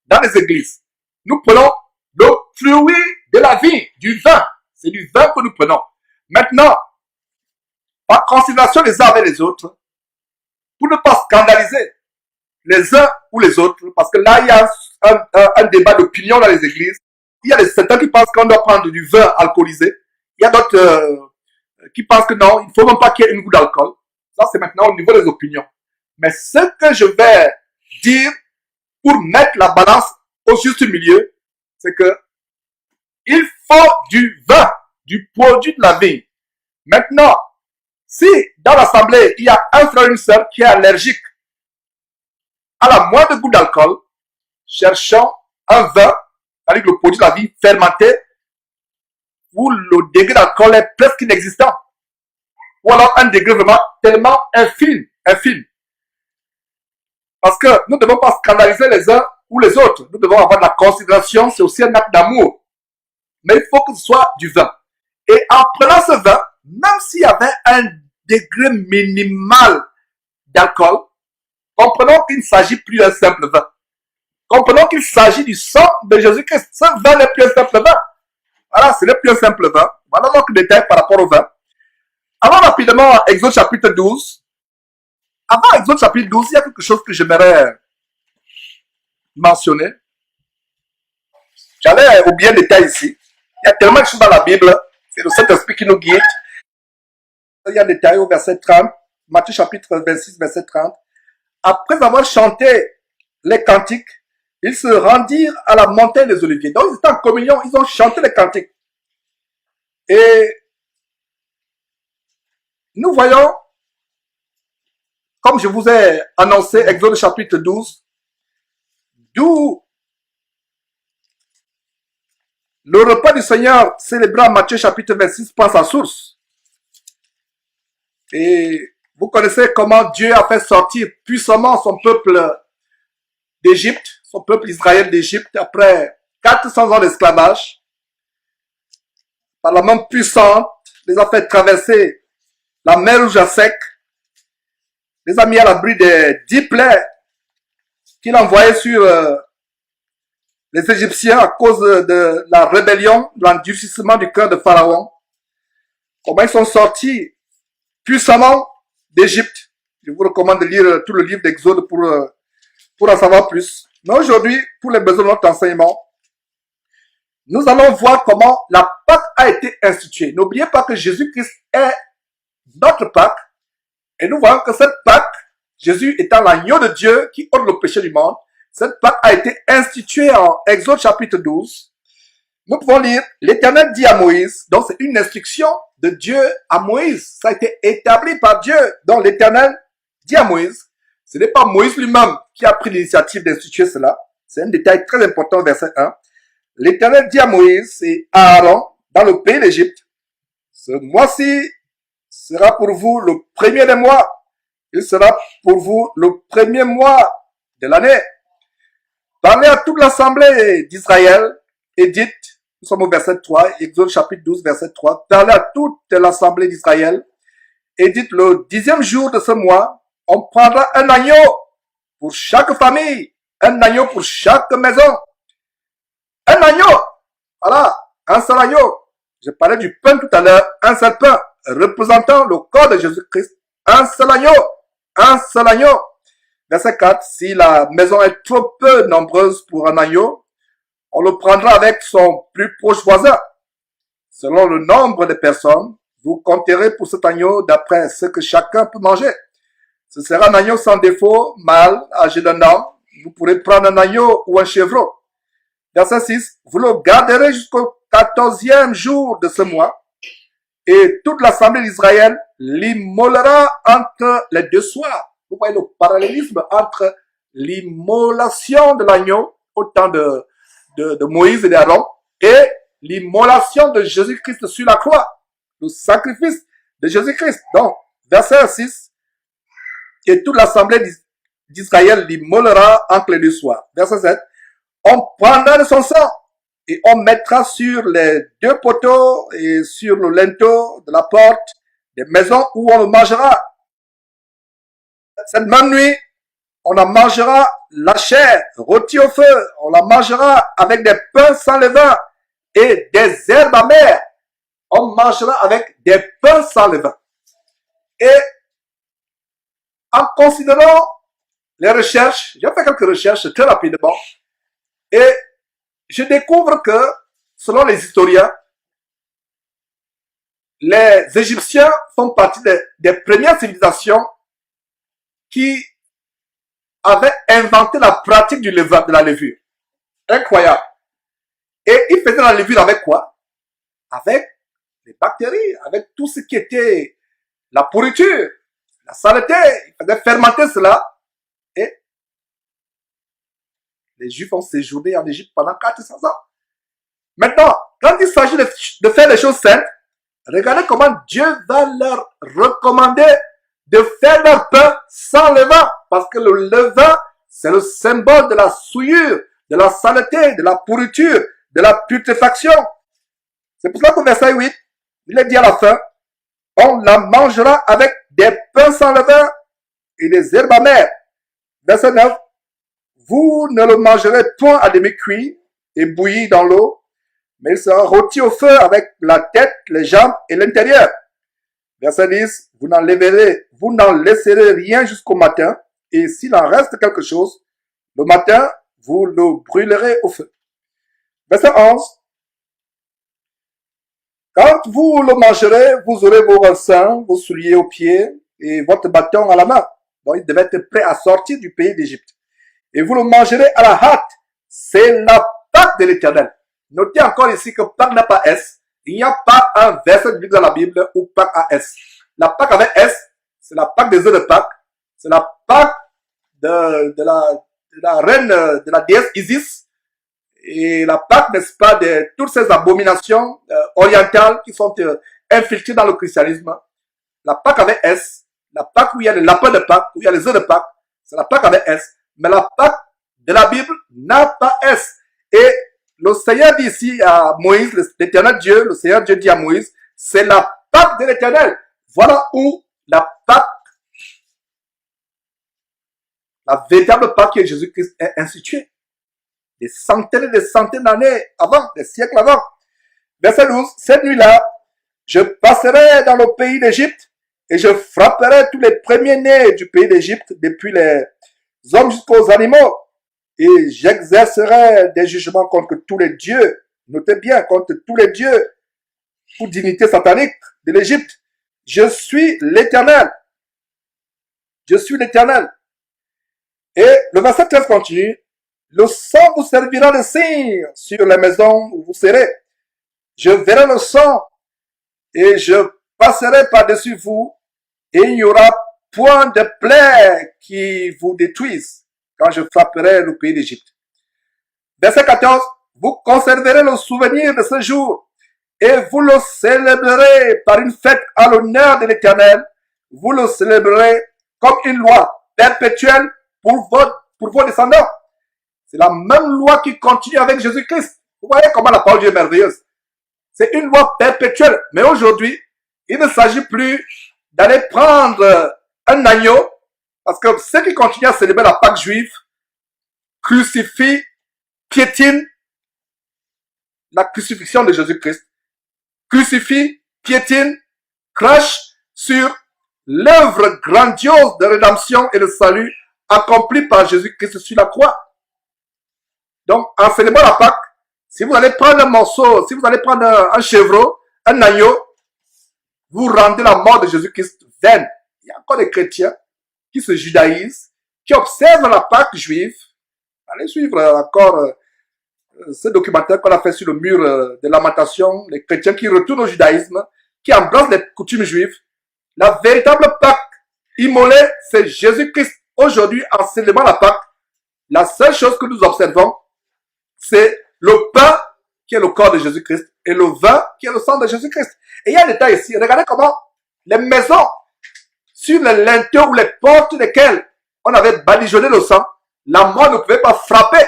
Dans les églises, nous prenons le fruit de la vie, du vin. C'est du vin que nous prenons. Maintenant, par considération les uns avec les autres, pour ne pas scandaliser les uns ou les autres, parce que là, il y a un débat d'opinion dans les églises. Il y a certains qui pensent qu'on doit prendre du vin alcoolisé. Il y a d'autres qui pensent que non, il ne faut même pas qu'il y ait une goutte d'alcool. Ça, c'est maintenant au niveau des opinions. Mais ce que je vais dire pour mettre la balance au juste milieu, c'est que il faut du vin, du produit de la vie. Maintenant, si dans l'assemblée, il y a un frère ou une sœur qui est allergique à la moindre goutte d'alcool, cherchons un vin, avec le produit de la vie fermenté, où le degré d'alcool est presque inexistant. Ou alors un degré vraiment tellement infime. Parce que nous ne devons pas scandaliser les uns ou les autres. Nous devons avoir de la considération, c'est aussi un acte d'amour. Mais il faut que ce soit du vin. Et en prenant ce vin, même s'il y avait un degré minimal d'alcool, comprenons qu'il ne s'agit plus d'un simple vin. Comprenons qu'il s'agit du sang de Jésus-Christ. Ce vin n'est plus un simple vin. Voilà, ce n'est plus un simple vin. Voilà donc le détail par rapport au vin. Allons rapidement à Exode chapitre 12. Avant Exode chapitre 12, il y a quelque chose que j'aimerais mentionner. J'allais oublier un détail ici. Il y a tellement de choses dans la Bible. C'est le Saint-Esprit qui nous guide. Il y a un détail au verset 30. Matthieu chapitre 26, verset 30. Après avoir chanté les cantiques, ils se rendirent à la montagne des Oliviers. Donc ils étaient en communion, ils ont chanté les cantiques. Et nous voyons, comme je vous ai annoncé, Exode chapitre 12, d'où le repas du Seigneur célébré en Matthieu chapitre 26 prend sa source. Et vous connaissez comment Dieu a fait sortir puissamment son peuple d'Égypte, son peuple Israël d'Égypte, après 400 ans d'esclavage. Par la main puissante, les a fait traverser la mer Rouge à sec, les a mis à l'abri des 10 plaies qu'il envoyait sur les Égyptiens à cause de la rébellion, de l'endurcissement du cœur de Pharaon. Comment ils sont sortis puissamment d'Égypte. Je vous recommande de lire tout le livre d'Exode pour en savoir plus. Mais aujourd'hui, pour les besoins de notre enseignement, nous allons voir comment la Pâque a été instituée. N'oubliez pas que Jésus-Christ est notre Pâque. Et nous voyons que cette Pâque, Jésus étant l'agneau de Dieu qui ôte le péché du monde, cette Pâque a été instituée en Exode chapitre 12. Nous pouvons lire, l'Éternel dit à Moïse, donc c'est une instruction de Dieu à Moïse. Ça a été établi par Dieu. Donc l'Éternel dit à Moïse, ce n'est pas Moïse lui-même qui a pris l'initiative d'instituer cela. C'est un détail très important, verset 1. L'Éternel dit à Moïse et à Aaron, dans le pays d'Égypte, ce mois-ci sera pour vous le premier des mois. Il sera pour vous le premier mois de l'année. Parlez à toute l'assemblée d'Israël et dites, nous sommes au verset 3, Exode chapitre 12, verset 3, parlez à toute l'assemblée d'Israël et dites, le 10e jour de ce mois, on prendra un agneau pour chaque famille, un agneau pour chaque maison. Un agneau, voilà, un seul agneau. Je parlais du pain tout à l'heure, un seul pain, représentant le corps de Jésus-Christ. Un seul agneau, un seul agneau. Verset 4, si la maison est trop peu nombreuse pour un agneau, on le prendra avec son plus proche voisin. Selon le nombre de personnes, vous compterez pour cet agneau d'après ce que chacun peut manger. Ce sera un agneau sans défaut, mâle, âgé d'un an. Vous pourrez prendre un agneau ou un chevreau. Verset 6, vous le garderez jusqu'au 14e jour de ce mois, et toute l'assemblée d'Israël l'immolera entre les deux soirs. Vous voyez le parallélisme entre l'immolation de l'agneau au temps de Moïse et d'Aaron et l'immolation de Jésus-Christ sur la croix, le sacrifice de Jésus-Christ. Donc, verset 6, et toute l'assemblée d'Israël l'immolera entre les deux soirs. Verset 7, on prendra de son sang et on mettra sur les deux poteaux et sur le linteau de la porte des maisons où on le mangera. Cette même nuit, on en mangera la chair rôtie au feu. On la mangera avec des pains sans levain et des herbes amères. On mangera avec des pains sans levain. Et en considérant les recherches, j'ai fait quelques recherches très rapidement, et je découvre que, selon les historiens, les Égyptiens font partie des premières civilisations qui avaient inventé la pratique du levain, de la levure. Incroyable. Et ils faisaient la levure avec quoi? Avec les bactéries, avec tout ce qui était la pourriture, la saleté. Ils faisaient fermenter cela. Et les Juifs ont séjourné en Égypte pendant 400 ans. Maintenant, quand il s'agit de faire les choses saintes, regardez comment Dieu va leur recommander de faire leur pain sans levain. Parce que le levain, c'est le symbole de la souillure, de la saleté, de la pourriture, de la putréfaction. C'est pour cela qu'au verset 8, il est dit à la fin, on la mangera avec des pains sans levain et des herbes amères. Verset 9, vous ne le mangerez point à demi-cuit et bouilli dans l'eau, mais il sera rôti au feu avec la tête, les jambes et l'intérieur. Verset 10, vous n'en laisserez rien jusqu'au matin, et s'il en reste quelque chose, le matin, vous le brûlerez au feu. Verset 11, quand vous le mangerez, vous aurez vos reins sains, vos souliers aux pieds et votre bâton à la main. Donc, il devait être prêt à sortir du pays d'Égypte. Et vous le mangerez à la hâte. C'est la Pâque de l'Éternel. Notez encore ici que Pâque n'a pas S. Il n'y a pas un verset biblique dans la Bible où Pâque a S. La Pâque avec S, c'est la Pâque des œufs de Pâque. C'est la Pâque de la reine, de la déesse Isis. Et la Pâque, n'est-ce pas, de toutes ces abominations orientales qui sont infiltrées dans le christianisme. La Pâque avec S, la Pâque où il y a les lapins de Pâque, où il y a les œufs de Pâque, c'est la Pâque avec S. Mais la Pâque de la Bible n'a pas S. Et le Seigneur dit ici à Moïse, l'Éternel Dieu, le Seigneur Dieu dit à Moïse, c'est la Pâque de l'Éternel. Voilà où la Pâque, la véritable Pâque qui est Jésus-Christ est instituée. Des centaines et des centaines d'années avant, des siècles avant. Verset 12, cette nuit-là, je passerai dans le pays d'Égypte et je frapperai tous les premiers-nés du pays d'Égypte, depuis les hommes jusqu'aux animaux, et j'exercerai des jugements contre tous les dieux, notez bien, contre tous les dieux, pour dignité satanique de l'Égypte. Je suis l'Éternel. Je suis l'Éternel. Et le verset 13 continue. Le sang vous servira de signe sur les maisons où vous serez. Je verrai le sang et je passerai par-dessus vous et il n'y aura point de plaie qui vous détruise quand je frapperai le pays d'Égypte. Verset 14. Vous conserverez le souvenir de ce jour et vous le célébrerez par une fête à l'honneur de l'Éternel. Vous le célébrerez comme une loi perpétuelle pour vos descendants. C'est la même loi qui continue avec Jésus-Christ. Vous voyez comment la parole de Dieu est merveilleuse. C'est une loi perpétuelle. Mais aujourd'hui, il ne s'agit plus d'aller prendre un agneau, parce que ceux qui continuent à célébrer la Pâque juive crucifient, piétinent la crucifixion de Jésus-Christ, crucifient, piétinent, crachent sur l'œuvre grandiose de rédemption et de salut accomplie par Jésus-Christ sur la croix. Donc, en célébrant la Pâque, si vous allez prendre un morceau, si vous allez prendre un chevreau, un agneau, vous rendez la mort de Jésus-Christ vaine. Il y a encore des chrétiens qui se judaïsent, qui observent la Pâque juive. Allez suivre encore ce documentaire qu'on a fait sur le mur de Lamentation, les chrétiens qui retournent au judaïsme, qui embrassent les coutumes juives. La véritable Pâque immolée, c'est Jésus-Christ. Aujourd'hui, en célébrant la Pâque, la seule chose que nous observons, c'est le pain qui est le corps de Jésus-Christ et le vin qui est le sang de Jésus-Christ. Et il y a un détail ici. Regardez comment les maisons sur les linteaux ou les portes desquelles on avait badigeonné le sang, la mort ne pouvait pas frapper.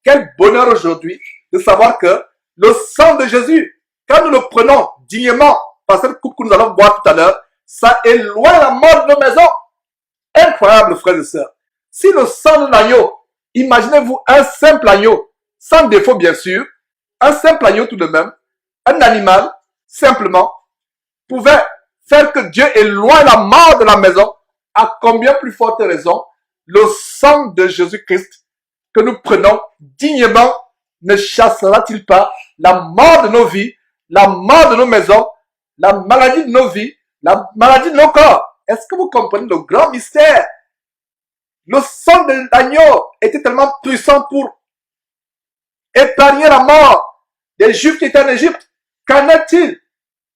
Quel bonheur aujourd'hui de savoir que le sang de Jésus, quand nous le prenons dignement par cette coupe que nous allons boire tout à l'heure, ça éloigne la mort de nos maisons. Incroyable, frères et sœurs. Si le sang de l'agneau, imaginez-vous un simple agneau, sans défaut bien sûr, un simple agneau tout de même, un animal, simplement, pouvait faire que Dieu éloigne la mort de la maison, à combien plus forte raison, le sang de Jésus-Christ que nous prenons dignement ne chassera-t-il pas la mort de nos vies, la mort de nos maisons, la maladie de nos vies, la maladie de nos corps? Est-ce que vous comprenez le grand mystère? Le sang de l'agneau était tellement puissant pour épargner la mort des Juifs qui étaient en Égypte. Qu'en est-il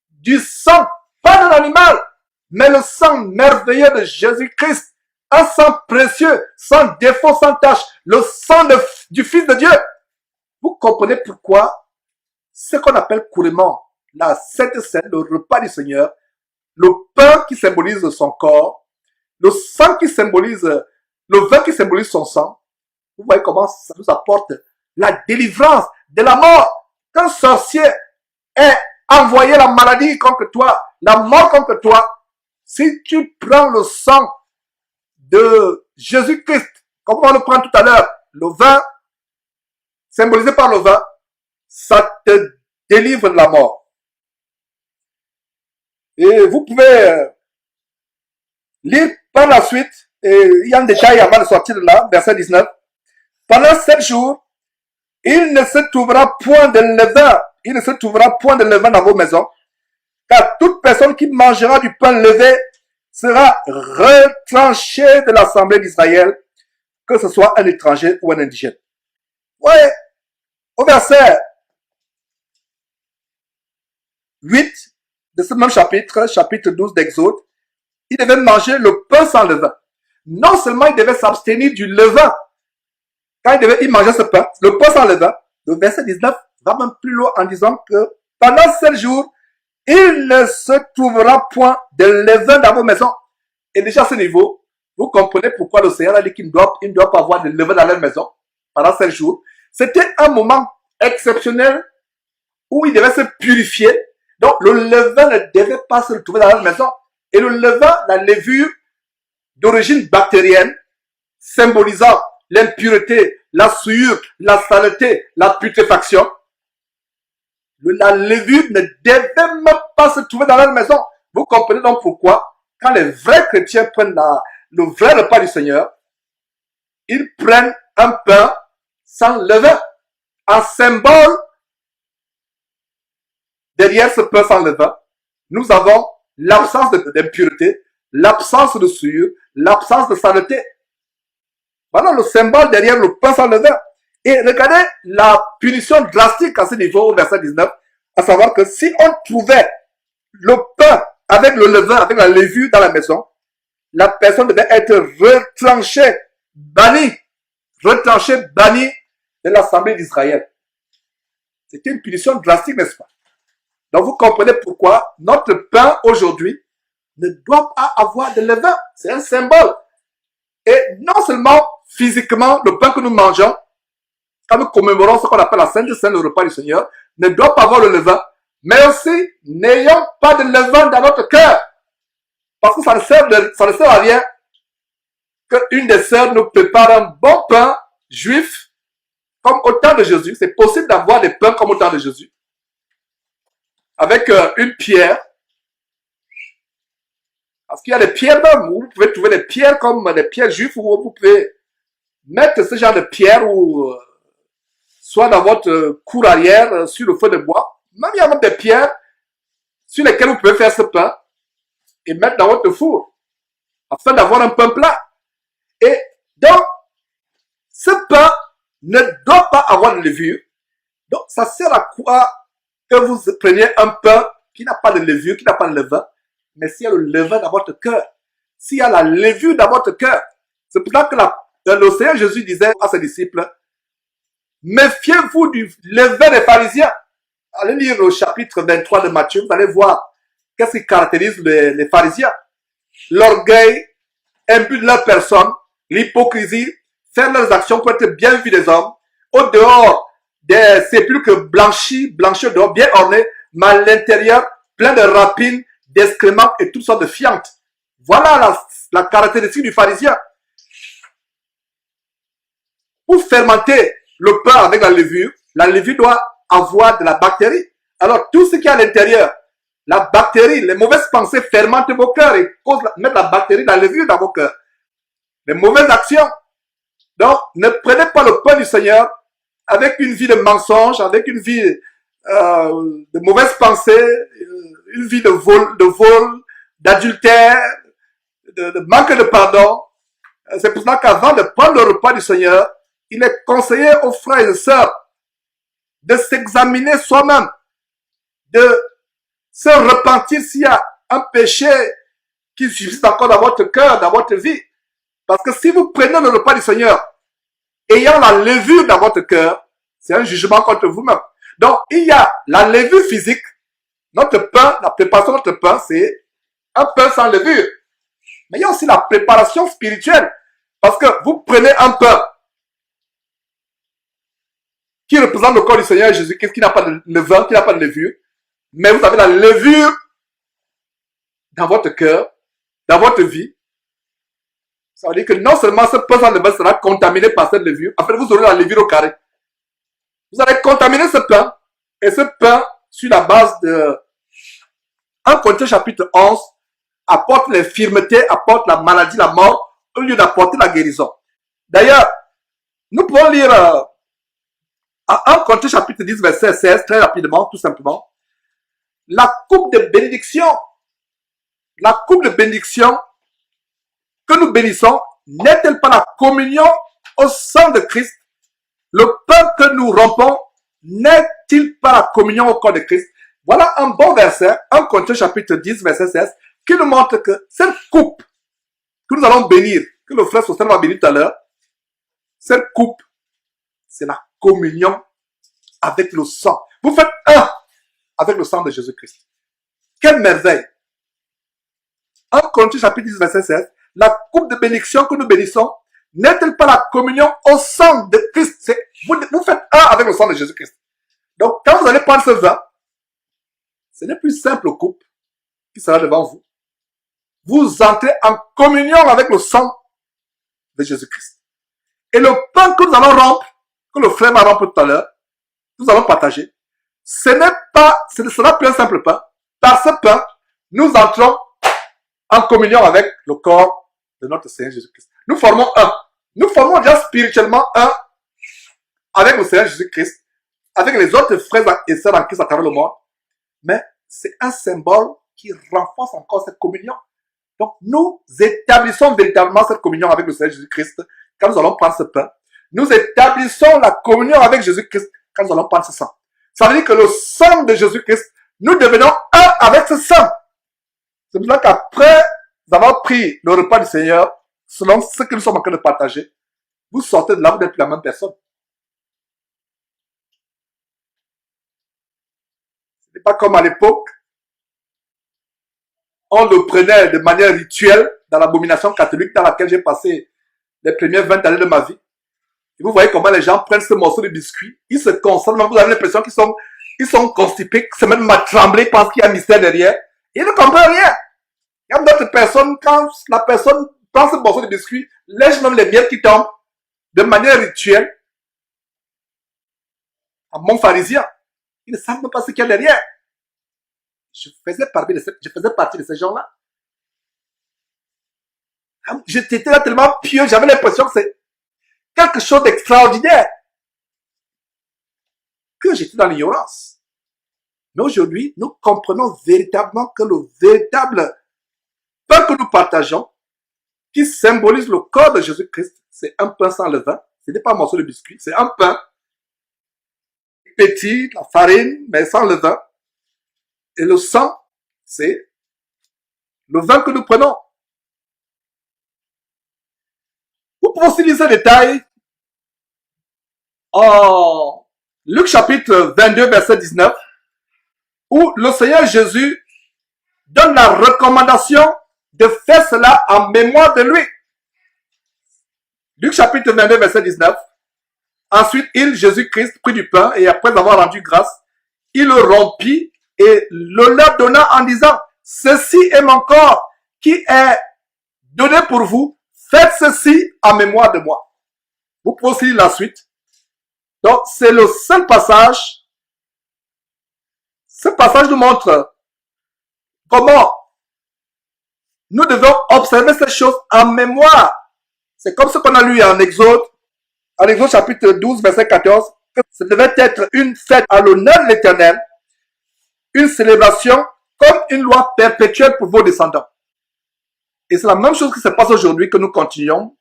du sang, pas de l'animal, mais le sang merveilleux de Jésus-Christ, un sang précieux, sans défaut, sans tache, le sang du Fils de Dieu? Vous comprenez pourquoi ce qu'on appelle couramment la Sainte Seine, le repas du Seigneur, le pain qui symbolise son corps, le sang qui symbolise, le vin qui symbolise son sang. Vous voyez comment ça nous apporte la délivrance de la mort. Qu'un sorcier ait envoyé la maladie contre toi, la mort contre toi, si tu prends le sang de Jésus-Christ, comme on le prend tout à l'heure, le vin, symbolisé par le vin, ça te délivre de la mort. Et vous pouvez lire par la suite, et il y a un détail avant de sortir de là, verset 19. Pendant 7 jours, il ne se trouvera point de levain, il ne se trouvera point de levain dans vos maisons, car toute personne qui mangera du pain levé sera retranchée de l'assemblée d'Israël, que ce soit un étranger ou un indigène. Ouais, au verset 8 de ce même chapitre, chapitre 12 d'Exode, il devait manger le pain sans levain. Non seulement il devait s'abstenir du levain, quand il mangeait ce pain, le pain sans levain, le verset 19 va même plus loin en disant que pendant 7 jours, il ne se trouvera point de levain dans vos maisons. Et déjà à ce niveau, vous comprenez pourquoi le Seigneur a dit qu'il ne doit pas avoir de levain dans leur maison pendant 7 jours. C'était un moment exceptionnel où il devait se purifier. Donc le levain ne devait pas se retrouver dans leur maison. Et le levain, la levure d'origine bactérienne, symbolisant l'impureté, la souillure, la saleté, la putréfaction, la levure ne devait même pas se trouver dans leur maison. Vous comprenez donc pourquoi, quand les vrais chrétiens prennent le vrai repas du Seigneur, ils prennent un pain sans levain, en symbole. Derrière ce pain sans levain, nous avons l'absence d'impureté, l'absence de souillure, l'absence de saleté. Voilà le symbole derrière le pain sans levain. Et regardez la punition drastique à ce niveau au verset 19, à savoir que si on trouvait le pain avec le levain, avec la levure dans la maison, la personne devait être retranchée, bannie de l'assemblée d'Israël. C'était une punition drastique, n'est-ce pas? Donc vous comprenez pourquoi notre pain aujourd'hui ne doit pas avoir de levain. C'est un symbole. Et non seulement physiquement, le pain que nous mangeons, quand nous commémorons ce qu'on appelle la Sainte Seine, le repas du Seigneur, ne doit pas avoir le levain, mais aussi n'ayons pas de levain dans notre cœur. Parce que ça ne sert à rien qu'une des sœurs nous prépare un bon pain juif comme au temps de Jésus. C'est possible d'avoir des pains comme au temps de Jésus, avec une pierre. Parce qu'il y a des pierres même, où vous pouvez trouver des pierres comme des pierres juives, où vous pouvez mettre ce genre de pierre ou soit dans votre cour arrière, sur le feu de bois. Même il y a même des pierres sur lesquelles vous pouvez faire ce pain et mettre dans votre four, afin d'avoir un pain plat. Et donc, ce pain ne doit pas avoir de levure. Donc, ça sert à quoi que vous preniez un pain qui n'a pas de levure, qui n'a pas de levain, mais s'il y a le levain dans votre cœur, s'il y a la levure dans votre cœur, c'est pour ça que le Seigneur Jésus disait à ses disciples, méfiez-vous du levain des pharisiens. Allez lire le chapitre 23 de Matthieu, vous allez voir qu'est-ce qui caractérise les pharisiens. L'orgueil, imbu de leur personne, l'hypocrisie, faire leurs actions pour être bien vus des hommes, au dehors des sépulcres blanchis au dehors, bien ornés, mais à l'intérieur, plein de rapines, d'excréments et toutes sortes de fientes. Voilà la caractéristique du pharisien. Pour fermenter le pain avec la levure doit avoir de la bactérie. Alors, tout ce qui est à l'intérieur, la bactérie, les mauvaises pensées fermentent vos cœurs et mettent la bactérie, la levure dans vos cœurs. Les mauvaises actions. Donc, ne prenez pas le pain du Seigneur avec une vie de mensonge, avec une vie de mauvaises pensées, une vie de vol, d'adultère, de manque de pardon. C'est pour ça qu'avant de prendre le repas du Seigneur, il est conseillé aux frères et sœurs de s'examiner soi-même, de se repentir s'il y a un péché qui subsiste encore dans votre cœur, dans votre vie. Parce que si vous prenez le repas du Seigneur, ayant la levure dans votre cœur, c'est un jugement contre vous-même. Donc, il y a la levure physique. Notre pain, la préparation de notre pain, c'est un pain sans levure. Mais il y a aussi la préparation spirituelle. Parce que vous prenez un pain qui représente le corps du Seigneur Jésus-Christ, qui n'a pas de levain, qui n'a pas de levure. Mais vous avez la levure dans votre cœur, dans votre vie. Ça veut dire que non seulement ce pain sans levain sera contaminé par cette levure, en fait vous aurez la levure au carré. Vous allez contaminer ce pain, et ce pain, sur la base de 1 Corinthiens chapitre 11 apporte l'infirmité, apporte la maladie, la mort, au lieu d'apporter la guérison. D'ailleurs, nous pouvons lire à 1 Corinthiens chapitre 10, verset 16, très rapidement, tout simplement. La coupe de bénédiction que nous bénissons, n'est-elle pas la communion au sang de Christ? Le pain que nous rompons, n'est-il pas la communion au corps de Christ? Voilà un bon verset, 1 Corinthiens chapitre 10, verset 16, qui nous montre que cette coupe que nous allons bénir, que le frère Sosthène va bénir tout à l'heure, cette coupe, c'est la communion avec le sang. Vous faites un avec le sang de Jésus-Christ. Quelle merveille! 1 Corinthiens chapitre 10, verset 16, la coupe de bénédiction que nous bénissons, n'est-elle pas la communion au sang de Christ? Vous faites un avec le sang de Jésus-Christ. Donc, quand vous allez prendre ce vin, ce n'est plus simple coupe qui sera devant vous. Vous entrez en communion avec le sang de Jésus-Christ. Et le pain que nous allons rompre, que le frère va rompre tout à l'heure, nous allons partager, ce ne sera plus un simple pain. Par ce pain, nous entrons en communion avec le corps de notre Seigneur Jésus-Christ. Nous formons un. Nous formons déjà spirituellement un avec le Seigneur Jésus-Christ, avec les autres frères et sœurs en Christ à travers le monde. Mais c'est un symbole qui renforce encore cette communion. Donc, nous établissons véritablement cette communion avec le Seigneur Jésus-Christ quand nous allons prendre ce pain. Nous établissons la communion avec Jésus-Christ quand nous allons prendre ce sang. Ça veut dire que le sang de Jésus-Christ, nous devenons un avec ce sang. C'est pour ça qu'après avoir pris le repas du Seigneur, selon ce que nous sommes en train de partager, vous sortez de là, vous n'êtes plus la même personne. Ce n'est pas comme à l'époque, on le prenait de manière rituelle dans l'abomination catholique dans laquelle j'ai passé les premières 20 années de ma vie. Et vous voyez comment les gens prennent ce morceau de biscuit, ils se concentrent, vous avez l'impression qu'ils sont constipés, qu'ils se mettent à trembler, ils pensent qu'il y a un mystère derrière. Ils ne comprennent rien. Il y a d'autres personnes, quand la personne prend ce morceau de biscuit, lèche même les miettes qui tombent de manière rituelle. Un bon pharisien, ils ne savent même pas ce qu'il y a derrière. Je faisais partie de ces gens-là. J'étais là tellement pieux, j'avais l'impression que c'est quelque chose d'extraordinaire. Que j'étais dans l'ignorance. Mais aujourd'hui, nous comprenons véritablement que le véritable pain que nous partageons, qui symbolise le corps de Jésus-Christ, c'est un pain sans levain. Ce n'est pas un morceau de biscuit, c'est un pain petit, la farine, mais sans levain. Et le sang, c'est le vin que nous prenons. Vous pouvez aussi lire ce détail en Luc chapitre 22, verset 19, où le Seigneur Jésus donne la recommandation de faire cela en mémoire de lui. Luc chapitre 22, verset 19. Ensuite, Jésus-Christ, prit du pain et après avoir rendu grâce, il le rompit et le leur donna en disant, ceci est mon corps qui est donné pour vous, faites ceci en mémoire de moi. Vous pouvez aussi lire la suite. Donc, c'est le seul passage. Ce passage nous montre comment nous devons observer ces choses en mémoire. C'est comme ce qu'on a lu en Exode chapitre 12, verset 14, que ça devait être une fête à l'honneur de l'Éternel, une célébration comme une loi perpétuelle pour vos descendants. Et c'est la même chose qui se passe aujourd'hui, que nous continuons,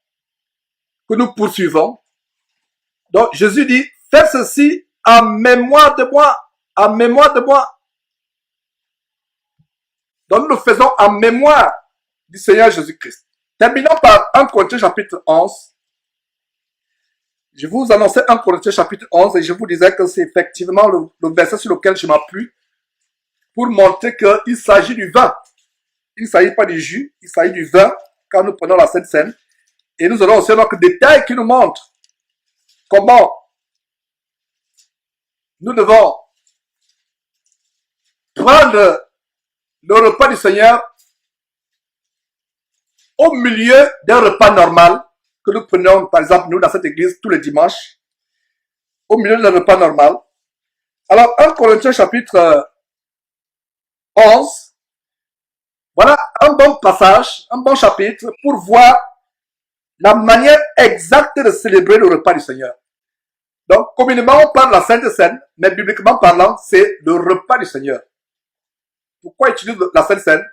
que nous poursuivons. Donc Jésus dit, faites ceci en mémoire de moi, en mémoire de moi. Donc nous le faisons en mémoire du Seigneur Jésus-Christ. Terminons par 1 Corinthiens chapitre 11. Je vous annonçais 1 Corinthiens chapitre 11 et je vous disais que c'est effectivement le verset sur lequel je m'appuie pour montrer qu'il s'agit du vin. Il ne s'agit pas du jus, il s'agit du vin quand nous prenons la Sainte Seine. Et nous allons aussi avoir un détail qui nous montre comment nous devons prendre le repas du Seigneur au milieu d'un repas normal que nous prenons, par exemple, nous, dans cette église, tous les dimanches, au milieu d'un repas normal. Alors, 1 Corinthiens chapitre 11, Voilà un bon passage, un bon chapitre pour voir la manière exacte de célébrer le repas du Seigneur. Donc, communément, on parle de la Sainte Seine, mais bibliquement parlant, c'est le repas du Seigneur. Pourquoi utiliser la Sainte Seine?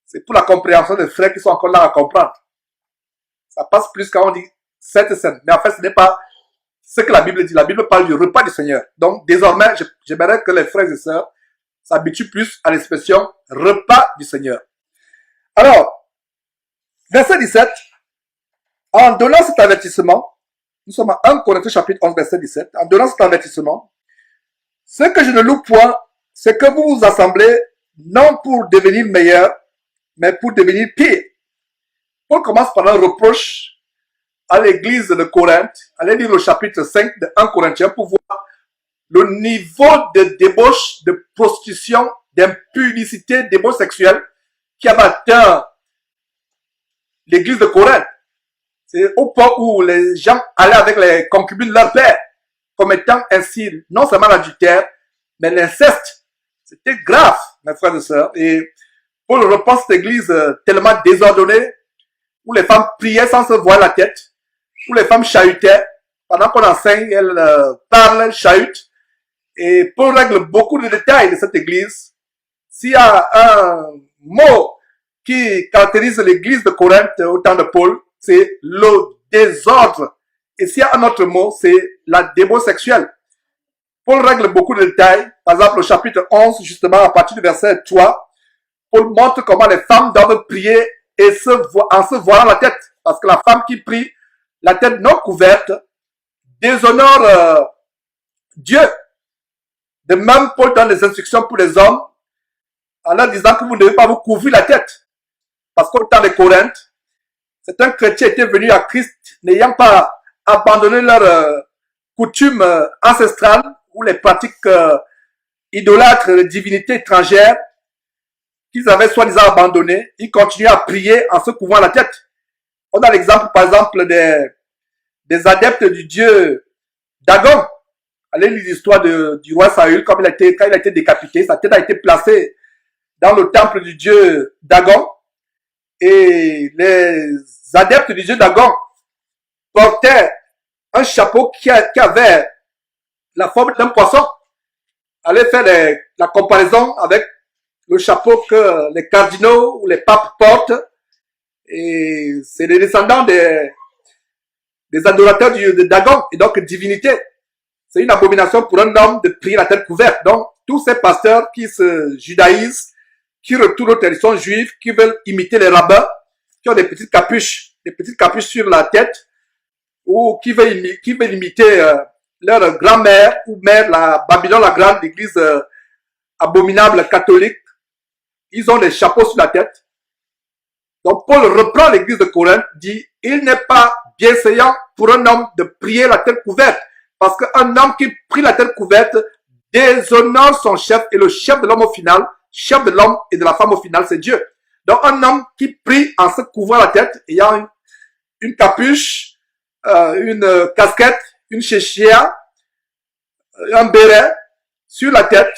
C'est pour la compréhension des frères qui sont encore là à comprendre. Ça passe plus quand on dit Sainte Seine. Mais en fait, ce n'est pas ce que la Bible dit. La Bible parle du repas du Seigneur. Donc, désormais, j'aimerais que les frères et sœurs s'habituent plus à l'expression repas du Seigneur. Alors, verset 17, en donnant cet avertissement, nous sommes à 1 Corinthiens chapitre 11, verset 17, en donnant cet avertissement, ce que je ne loue point, c'est que vous vous assemblez non pour devenir meilleur, mais pour devenir pire. On commence par un reproche à l'église de Corinthe. Allez lire le chapitre 5 de 1 Corinthiens pour voir le niveau de débauche, de prostitution, d'impudicité, débauche sexuelle qui avait atteint l'église de Corinthe. C'est au point où les gens allaient avec les concubines de leur père, commettant ainsi non seulement l'adultère, mais l'inceste. C'était grave, mes frères et sœurs. Et Paul repense cette église tellement désordonnée, où les femmes priaient sans se voir la tête, où les femmes chahutaient. Pendant qu'on enseigne, elles parlent, elles chahutent. Et Paul règle beaucoup de détails de cette église. S'il y a un mot qui caractérise l'église de Corinthe au temps de Paul, c'est le désordre. Et s'il y a un autre mot, c'est la débauche sexuelle. Paul règle beaucoup de détails. Par exemple, au chapitre 11, justement, à partir du verset 3, Paul montre comment les femmes doivent prier et en se voilant la tête. Parce que la femme qui prie, la tête non couverte, déshonore Dieu. De même, Paul donne des instructions pour les hommes en leur disant que vous ne devez pas vous couvrir la tête. Parce qu'au temps de Corinthe, certains chrétiens étaient venus à Christ n'ayant pas abandonné leur coutume ancestrale ou les pratiques idolâtres de divinités étrangères qu'ils avaient soi-disant abandonnées. Ils continuaient à prier en se couvrant la tête. On a l'exemple, par exemple, des adeptes du dieu Dagon. Allez lire l'histoire du roi Saül, quand il a été décapité, sa tête a été placée dans le temple du dieu Dagon. Et les adeptes du dieu Dagon portaient un chapeau qui avait la forme d'un poisson. Allez faire la comparaison avec le chapeau que les cardinaux ou les papes portent. Et c'est les descendants des adorateurs de Dagon, et donc divinité. C'est une abomination pour un homme de prier la tête couverte. Donc, tous ces pasteurs qui se judaïsent, qui retournent aux traditions juives, qui veulent imiter les rabbins, qui ont des petites capuches sur la tête, ou qui veulent imiter leur grand-mère ou mère, la Babylone la Grande, l'église abominable catholique. Ils ont des chapeaux sur la tête. Donc, Paul reprend l'église de Corinthe, dit, il n'est pas bienséant pour un homme de prier la tête couverte. Parce qu'un homme qui prie la tête couverte déshonore son chef, et le chef de l'homme au final, chef de l'homme et de la femme au final, c'est Dieu. Donc, un homme qui prie en se couvrant la tête, ayant une capuche, une casquette, une chéchia, un béret sur la tête,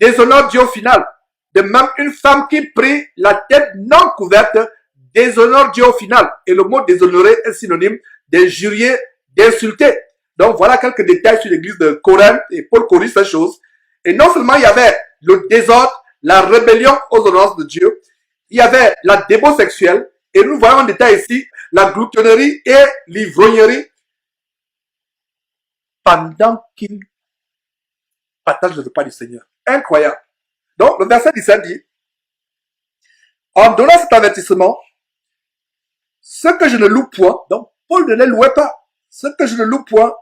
déshonore Dieu au final. De même, une femme qui prie la tête non couverte déshonore Dieu au final. Et le mot déshonorer est synonyme d'injurier, d'insulter. Donc voilà quelques détails sur l'église de Corinthe, et Paul corrige ces choses. Et non seulement il y avait le désordre, la rébellion aux ordonnances de Dieu, il y avait la débauche sexuelle, et nous voyons en détail ici la gloutonnerie et l'ivrognerie pendant qu'ils partagent le repas du Seigneur. Incroyable. Donc le verset 17 dit, en donnant cet avertissement, ce que je ne loue point, donc Paul ne les louait pas, ce que je ne loue point,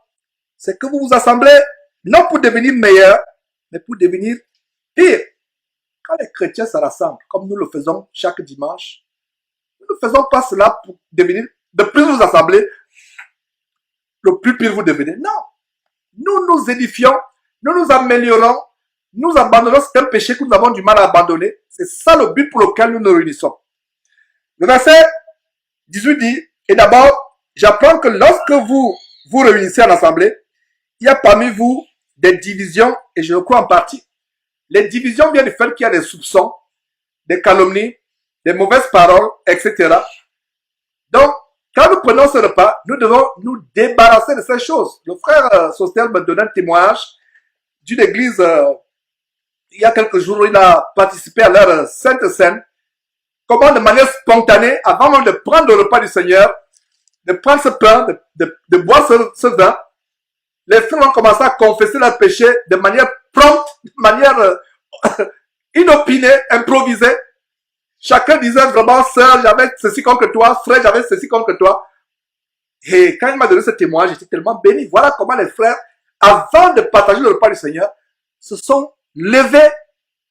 c'est que vous vous assemblez non pour devenir meilleur, mais pour devenir pire. Quand les chrétiens se rassemblent, comme nous le faisons chaque dimanche, nous ne faisons pas cela pour devenir, de plus vous assembler, le plus pire vous devenez. Non. Nous nous édifions, nous nous améliorons, nous abandonnons certains péchés que nous avons du mal à abandonner. C'est ça le but pour lequel nous nous réunissons. Le verset 18 dit, et d'abord, j'apprends que lorsque vous vous réunissez en assemblée, il y a parmi vous des divisions, et je le crois en partie. Les divisions viennent du fait qu'il y a des soupçons, des calomnies, des mauvaises paroles, etc. Donc, quand nous prenons ce repas, nous devons nous débarrasser de ces choses. Le frère Sostel me donnait un témoignage d'une église, il y a quelques jours, il a participé à leur Sainte Seine. Comment de manière spontanée, avant même de prendre le repas du Seigneur, de prendre ce pain, de boire ce vin, les frères ont commencé à confesser leurs péchés de manière prompte, de manière inopinée, improvisée. Chacun disait vraiment, sœur, j'avais ceci contre toi, frère, j'avais ceci contre toi. Et quand il m'a donné ce témoignage, j'étais tellement béni. Voilà comment les frères, avant de partager le repas du Seigneur, se sont levés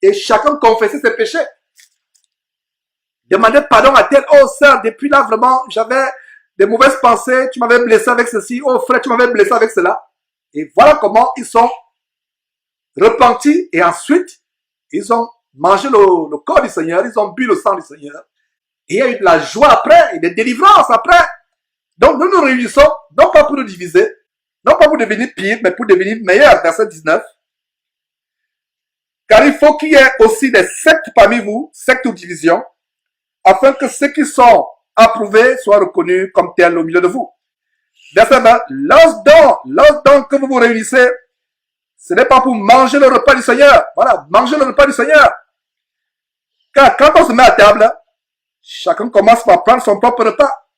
et chacun confessait ses péchés. Demandez pardon à tel, oh sœur, depuis là vraiment, j'avais des mauvaises pensées, tu m'avais blessé avec ceci, oh frère, tu m'avais blessé avec cela. Et voilà comment ils sont repentis et ensuite, ils ont mangé le corps du Seigneur, ils ont bu le sang du Seigneur. Et il y a eu de la joie après, et des délivrances après. Donc nous nous réunissons, non pas pour nous diviser, non pas pour devenir pire, mais pour devenir meilleurs. Verset 19. Car il faut qu'il y ait aussi des sectes parmi vous, sectes ou divisions, afin que ceux qui sont approuvés soient reconnus comme tels au milieu de vous. Verset 20. Lorsque donc que vous vous réunissez, ce n'est pas pour manger le repas du Seigneur. Voilà, manger le repas du Seigneur. Car quand on se met à table, chacun commence par prendre son propre repas.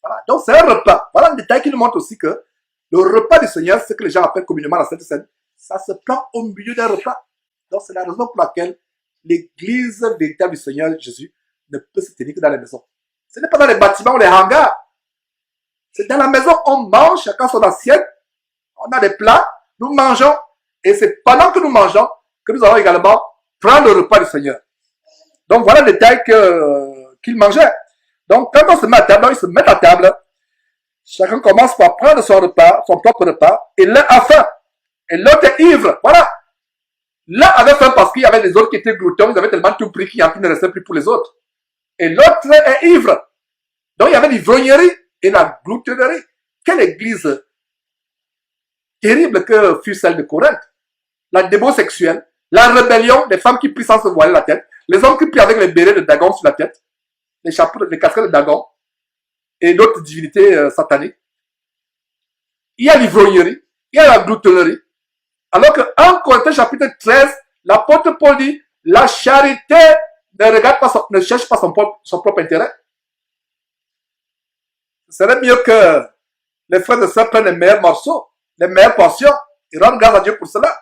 Voilà, donc c'est un repas. Voilà un détail qui nous montre aussi que le repas du Seigneur, ce que les gens appellent communément la Sainte Seine, ça se prend au milieu d'un repas. Donc c'est la raison pour laquelle l'église véritable du Seigneur Jésus ne peut se tenir que dans les maisons. Ce n'est pas dans les bâtiments ou les hangars. C'est dans la maison, on mange, chacun son assiette, on a des plats, nous mangeons, et c'est pendant que nous mangeons que nous allons également prendre le repas du Seigneur. Donc voilà le détail qu'il mangeait. Donc quand on se met à table, ils se mettent à table, chacun commence par prendre son repas, son propre repas, et l'un a faim, et l'autre est ivre. Voilà. L'un avait faim parce qu'il y avait les autres qui étaient gloutons, ils avaient tellement tout pris qu'il ne restait plus pour les autres. Et l'autre est ivre. Donc il y avait l'ivrognerie et la gloutonnerie. Quelle église terrible que fut celle de Corinthe. La débauche sexuelle, la rébellion des femmes qui prient sans se voiler la tête, les hommes qui prient avec les bérets de Dagon sur la tête, les chapeaux, les casquettes de Dagon et d'autres divinités sataniques. Il y a l'ivrognerie, il y a la gloutonnerie. Alors que 1 Corinthiens chapitre 13, l'apôtre Paul dit, la charité ne cherche pas son propre intérêt. Ce serait mieux que les frères et sœurs prennent les meilleurs morceaux, les meilleures portions, et rendent grâce à Dieu pour cela.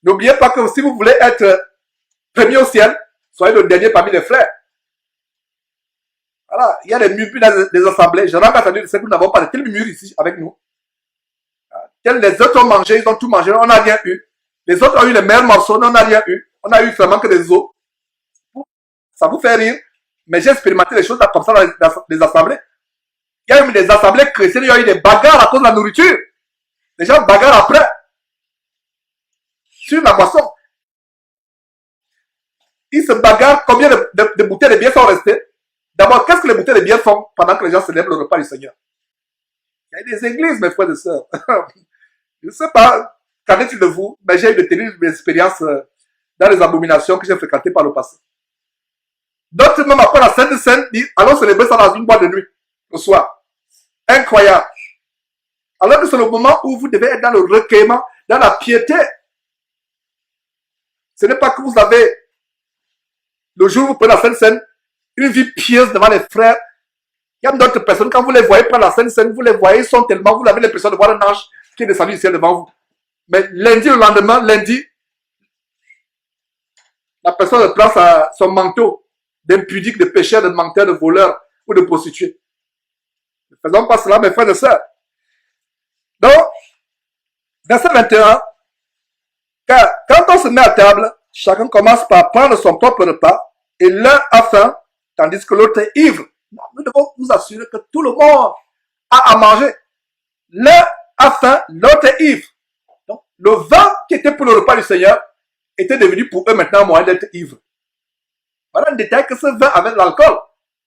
N'oubliez pas que si vous voulez être premier au ciel, soyez le dernier parmi les frères. Voilà, il y a des murmures dans des assemblées. Je rends grâce à Dieu de ce que nous n'avons pas de tels murmures ici avec nous. Tels les autres ont mangé, ils ont tout mangé, on n'a rien eu. Les autres ont eu les meilleurs morceaux, on n'a rien eu. On a eu vraiment que des os. Ça vous fait rire. Mais j'ai expérimenté les choses comme ça dans les assemblées. Il y a eu des assemblées chrétiennes, il y a eu des bagarres à cause de la nourriture. Les gens bagarrent après. Sur la boisson. Ils se bagarrent. Combien de bouteilles de bière sont restées? D'abord, qu'est-ce que les bouteilles de bière font pendant que les gens célèbrent le repas du Seigneur? Il y a des églises, mes frères et sœurs. Je ne sais pas, qu'en est-il de vous, mais j'ai eu de terribles expériences dans les abominations que j'ai fréquentées par le passé. D'autres, même après la Sainte Seine, disent, allons célébrer ça dans une boîte de nuit, le soir. Incroyable. Alors que c'est le moment où vous devez être dans le recueillement, dans la piété. Ce n'est pas que vous avez, le jour où vous prenez la Sainte Seine, une vie pieuse devant les frères. Il y a d'autres personnes, quand vous les voyez prendre la Sainte Seine, vous les voyez, ils sont tellement, vous avez l'impression de voir un ange qui est descendu du ciel devant vous. Mais lundi, le lendemain, la personne prend son manteau d'impudique, de pécheur, de menteur, de voleur ou de prostituée. Ne faisons pas cela, mes frères et sœurs. Donc, verset 21, car quand on se met à table, chacun commence par prendre son propre repas et l'un a faim, tandis que l'autre est ivre. Nous devons nous assurer que tout le monde a à manger. L'un a faim, l'autre est ivre. Donc, le vin qui était pour le repas du Seigneur était devenu pour eux maintenant un moyen d'être ivre. Voilà un détail que ce vin avait de l'alcool.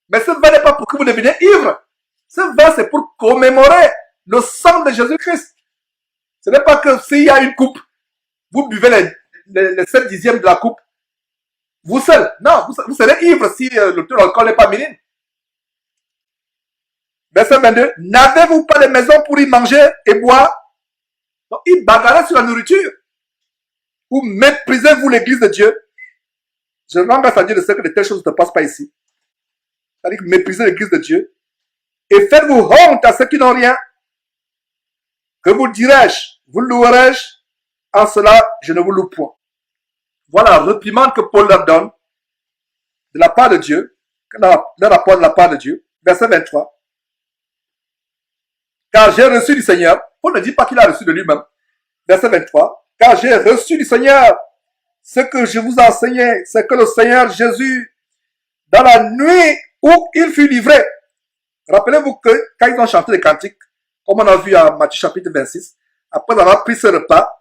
Mais ce vin n'est pas pour que vous deveniez ivre. Ce vin, c'est pour commémorer le sang de Jésus-Christ. Ce n'est pas que s'il y a une coupe, vous buvez les 7 dixièmes de la coupe Vous seul. Non, vous serez ivre si le taux d'alcool n'est pas minime. Verset 22. N'avez-vous pas de maison pour y manger et boire? Donc, il bagarre sur la nourriture. Ou méprisez-vous l'église de Dieu? Je rends grâce à Dieu de ce que de telles choses ne se passent pas ici. C'est-à-dire que méprisez l'église de Dieu. Et faites-vous honte à ceux qui n'ont rien. Que vous dirai-je? Vous louerai-je? En cela, je ne vous loue point. Voilà la réprimande que Paul leur donne de la part de Dieu, leur apporte de la part de Dieu. Verset 23. Car j'ai reçu du Seigneur. Paul ne dit pas qu'il a reçu de lui-même. Verset 23. Car j'ai reçu du Seigneur ce que je vous ai enseigné, c'est que le Seigneur Jésus, dans la nuit où il fut livré, rappelez-vous que quand ils ont chanté les cantiques, comme on a vu à Matthieu chapitre 26, après avoir pris ce repas,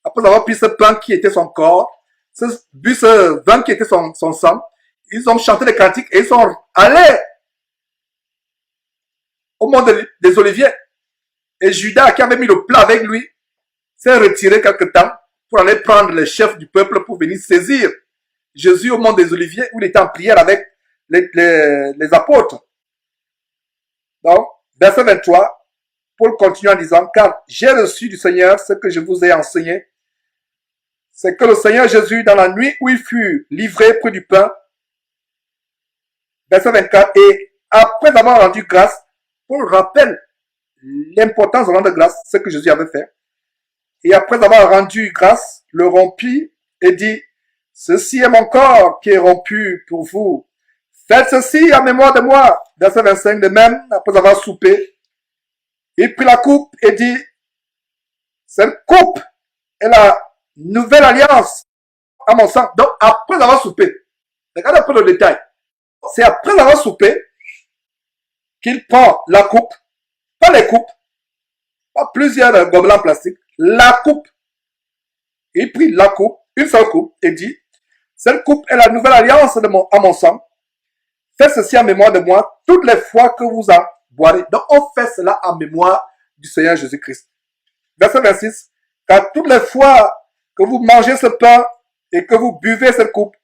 après avoir pris ce pain qui était son corps, bu ce vin qui était son sang, ils ont chanté les cantiques et ils sont allés au mont des Oliviers. Et Judas, qui avait mis le plat avec lui, s'est retiré quelque temps pour aller prendre les chefs du peuple pour venir saisir Jésus au mont des Oliviers où il était en prière avec les apôtres. Donc, verset 23, Paul continue en disant, car j'ai reçu du Seigneur ce que je vous ai enseigné, c'est que le Seigneur Jésus, dans la nuit où il fut livré près du pain, verset 24, et après avoir rendu grâce, Paul rappelle l'importance de rendre grâce, ce que Jésus avait fait, et après avoir rendu grâce, le rompit et dit, ceci est mon corps qui est rompu pour vous. Faites ceci en mémoire de moi. Verset 25, de même, après avoir soupé, il prit la coupe et dit, cette coupe est la nouvelle alliance à mon sang. Donc, après avoir soupé, regardez un peu le détail. C'est après avoir soupé qu'il prend la coupe, pas les coupes, pas plusieurs gobelets en plastique, la coupe. Il prit la coupe, une seule coupe, et dit, cette coupe est la nouvelle alliance à mon sang. Faites ceci en mémoire de moi toutes les fois que vous en boirez. Donc, on fait cela en mémoire du Seigneur Jésus-Christ. Verset 26. Car toutes les fois que vous mangez ce pain et que vous buvez cette coupe,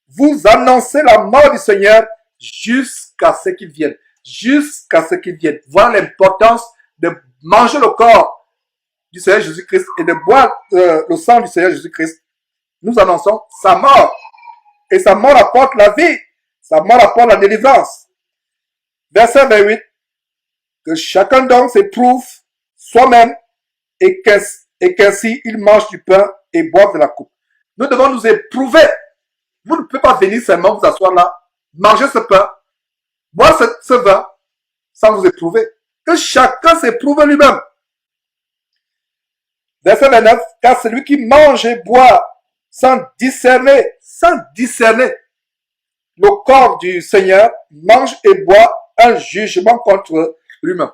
vous annoncez la mort du Seigneur jusqu'à ce qu'il vienne. Jusqu'à ce qu'il vienne. Voilà l'importance de manger le corps du Seigneur Jésus-Christ et de boire le sang du Seigneur Jésus-Christ. Nous annonçons sa mort. Et sa mort apporte la vie. Sa mort apporte la délivrance. Verset 28. Que chacun donc s'éprouve soi-même et qu'ainsi il mange du pain et boive de la coupe. Nous devons nous éprouver. Vous ne pouvez pas venir seulement vous asseoir là, manger ce pain, boire ce vin, sans vous éprouver. Que chacun s'éprouve lui-même. Verset 29. Car celui qui mange et boit sans discerner le corps du Seigneur, mange et boit un jugement contre lui-même.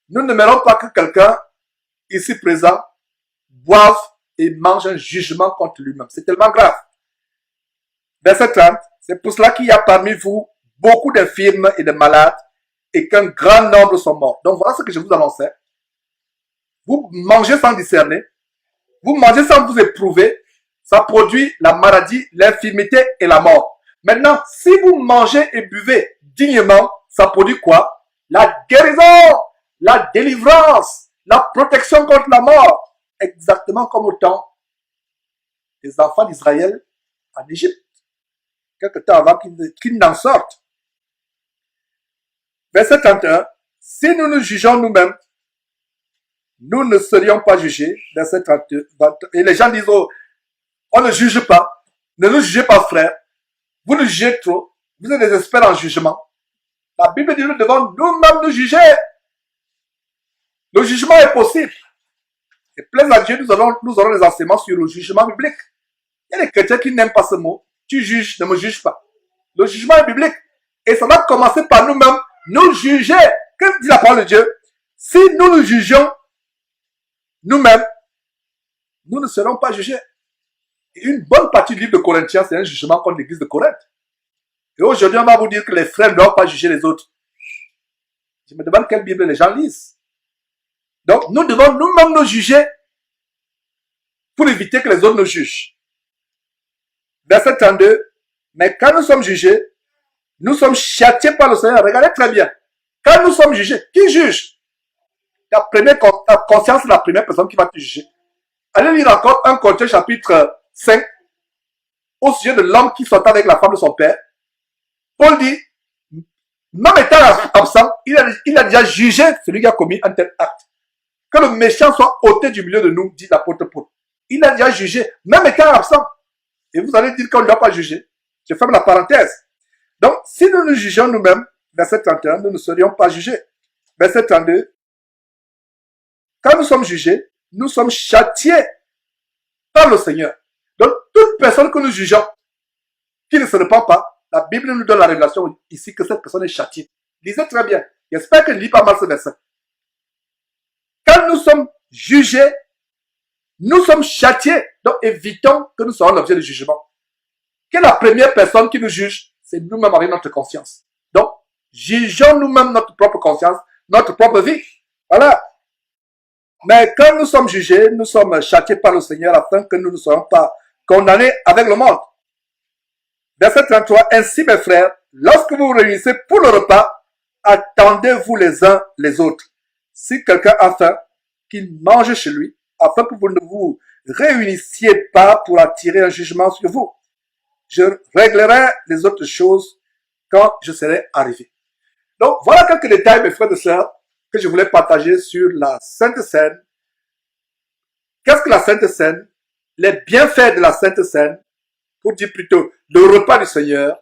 Nous n'aimerons pas que quelqu'un ici présent boive et mange un jugement contre lui-même. C'est tellement grave. Verset 30. C'est pour cela qu'il y a parmi vous beaucoup d'infirmes et de malades et qu'un grand nombre sont morts. Donc voilà ce que je vous annonçais. Vous mangez sans discerner. Vous mangez sans vous éprouver. Ça produit la maladie, l'infirmité et la mort. Maintenant, si vous mangez et buvez dignement, ça produit quoi? La guérison, la délivrance, la protection contre la mort. Exactement comme au temps des enfants d'Israël en Égypte. Quelque temps avant qu'ils n'en sortent. Verset 31. Si nous nous jugeons nous-mêmes, nous ne serions pas jugés. Verset 32. Et les gens disent, oh, on ne juge pas. Ne nous jugez pas, frère. Vous nous jugez trop. Vous êtes des experts en jugement. La Bible dit, nous devons nous-mêmes nous juger. Le jugement est possible. Et plaise à Dieu, nous aurons les enseignements sur le jugement biblique. Il y a des chrétiens qui n'aiment pas ce mot. Tu juges, ne me juge pas. Le jugement est biblique. Et ça va commencer par nous-mêmes, nous juger. Que dit la parole de Dieu? Si nous nous jugeons nous-mêmes, nous ne serons pas jugés. Et une bonne partie du livre de Corinthiens, c'est un jugement contre l'église de Corinthe. Et aujourd'hui, on va vous dire que les frères ne doivent pas juger les autres. Je me demande quelle Bible les gens lisent. Donc, nous devons nous-mêmes nous juger pour éviter que les autres nous jugent. verset 32, mais quand nous sommes jugés, nous sommes châtiés par le Seigneur. Regardez très bien. Quand nous sommes jugés, qui juge? Ta conscience est la première personne qui va te juger. Allez lire encore 1 Corinthiens chapitre 5 au sujet de l'homme qui sortait avec la femme de son père. Paul dit, même étant absent, il a déjà jugé celui qui a commis un tel acte. Que le méchant soit ôté du milieu de nous, dit l'apôtre Paul. Il a déjà jugé, même étant absent. Et vous allez dire qu'on ne doit pas juger. Je ferme la parenthèse. Donc, si nous nous jugeons nous-mêmes, verset 31, nous ne serions pas jugés. Verset 32, quand nous sommes jugés, nous sommes châtiés par le Seigneur. Donc, toute personne que nous jugeons, qui ne se repent pas, la Bible nous donne la révélation ici que cette personne est châtiée. Lisez très bien. J'espère que je ne lis pas mal ce verset. Quand nous sommes jugés, nous sommes châtiés. Donc, évitons que nous soyons l'objet de jugement. Quelle est la première personne qui nous juge? C'est nous-mêmes avec notre conscience. Donc, jugeons nous-mêmes notre propre conscience, notre propre vie. Voilà. Mais quand nous sommes jugés, nous sommes châtiés par le Seigneur afin que nous ne soyons pas condamnés avec le monde. Verset 33, ainsi mes frères, lorsque vous vous réunissez pour le repas, attendez-vous les uns les autres. Si quelqu'un a faim, qu'il mange chez lui, afin que vous ne vous réunissiez pas pour attirer un jugement sur vous. Je réglerai les autres choses quand je serai arrivé. Donc, voilà quelques détails, mes frères et sœurs, que je voulais partager sur la Sainte Seine. Qu'est-ce que la Sainte Seine? Les bienfaits de la Sainte Seine, pour dire plutôt le repas du Seigneur.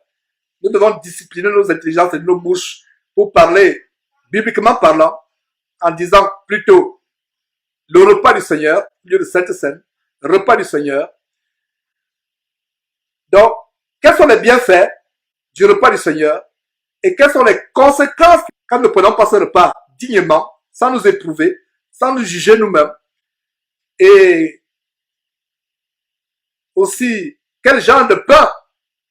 Nous devons discipliner nos intelligences et nos bouches pour parler, bibliquement parlant, en disant plutôt le repas du Seigneur, au lieu de Sainte Seine, repas du Seigneur. Donc, quels sont les bienfaits du repas du Seigneur et quelles sont les conséquences quand nous ne prenons pas ce repas dignement, sans nous éprouver, sans nous juger nous-mêmes. Et aussi, quel genre de pain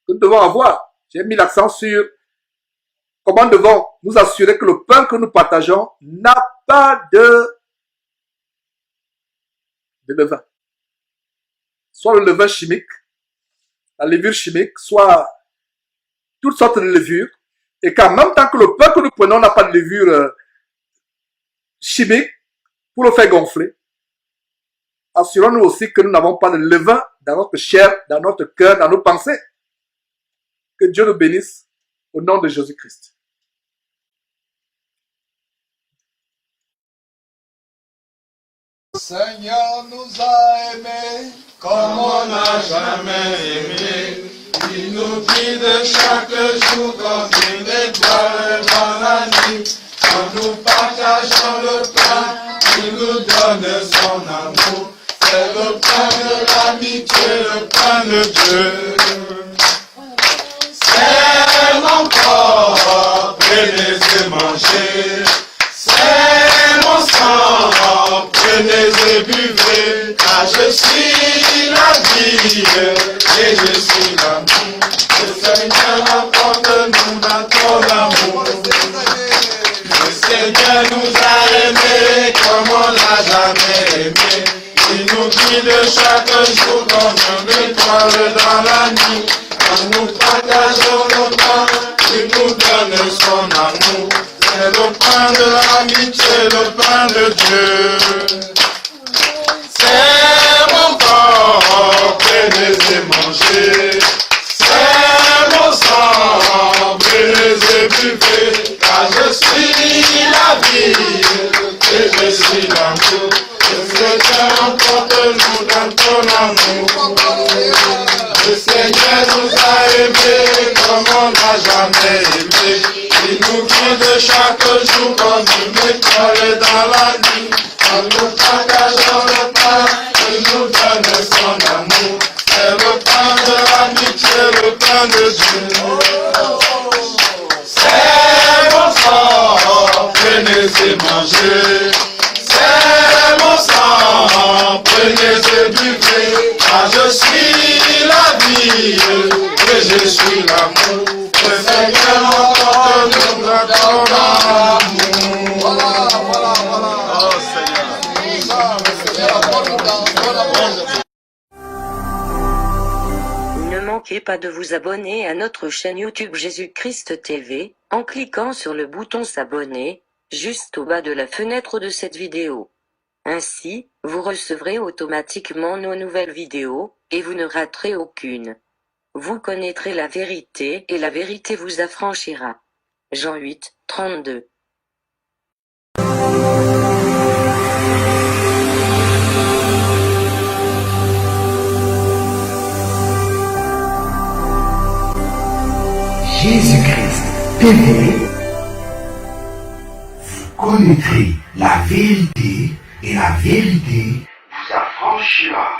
que nous devons avoir. J'ai mis l'accent sur comment nous devons nous assurer que le pain que nous partageons n'a pas de levain. Soit le levain chimique, la levure chimique, soit toutes sortes de levures, et qu'en même temps que le pain que nous prenons n'a pas de levure chimique pour le faire gonfler, assurons-nous aussi que nous n'avons pas de levain dans notre chair, dans notre cœur, dans nos pensées. Que Dieu nous bénisse au nom de Jésus-Christ. Seigneur nous a aimés Comme on n'a jamais aimé, il nous guide chaque jour comme une étoile dans la nuit. Quand nous partageons le pain, il nous donne son amour. C'est le pain de l'amitié, le pain de Dieu. C'est mon corps, prenez et mangez. C'est mon sang, prenez et buvez. Car je suis la vie et je suis l'amour. Le Seigneur emporte-nous dans ton amour. Le Seigneur nous a aimés comme on n'a jamais aimé. Il nous guide chaque jour comme une étoile dans la nuit. Quand nous partageons le pain, il nous donne son amour. C'est le pain de l'amitié, le pain de Dieu. C'est mon corps, prenez et mangez. C'est mon sang, prenez et buvez. Car je suis la vie et je suis l'amour. Le Seigneur emporte-nous dans ton amour. Le Seigneur nous a aimés comme on n'a jamais aimé. Il nous guide chaque jour comme une étoile dans la nuit. Quand nous partageons le pain, il nous donne son amour. C'est le pain de l'amitié, le pain de Dieu. C'est mon sang, prenez et mangez. C'est mon sang, prenez et buvez. Car je suis la vie et je suis l'amour. Le Seigneur emporte-nous dans ton amour. Voilà. Oh Seigneur. Seigneur, apporte-nous dans ton amour. Ne manquez pas de vous abonner à notre chaîne YouTube Jésus-Christ TV, en cliquant sur le bouton s'abonner, juste au bas de la fenêtre de cette vidéo. Ainsi, vous recevrez automatiquement nos nouvelles vidéos, et vous ne raterez aucune. Vous connaîtrez la vérité et la vérité vous affranchira. Jean 8, 32. Jésus-Christ TV, vous connaîtrez la vérité et la vérité vous affranchira.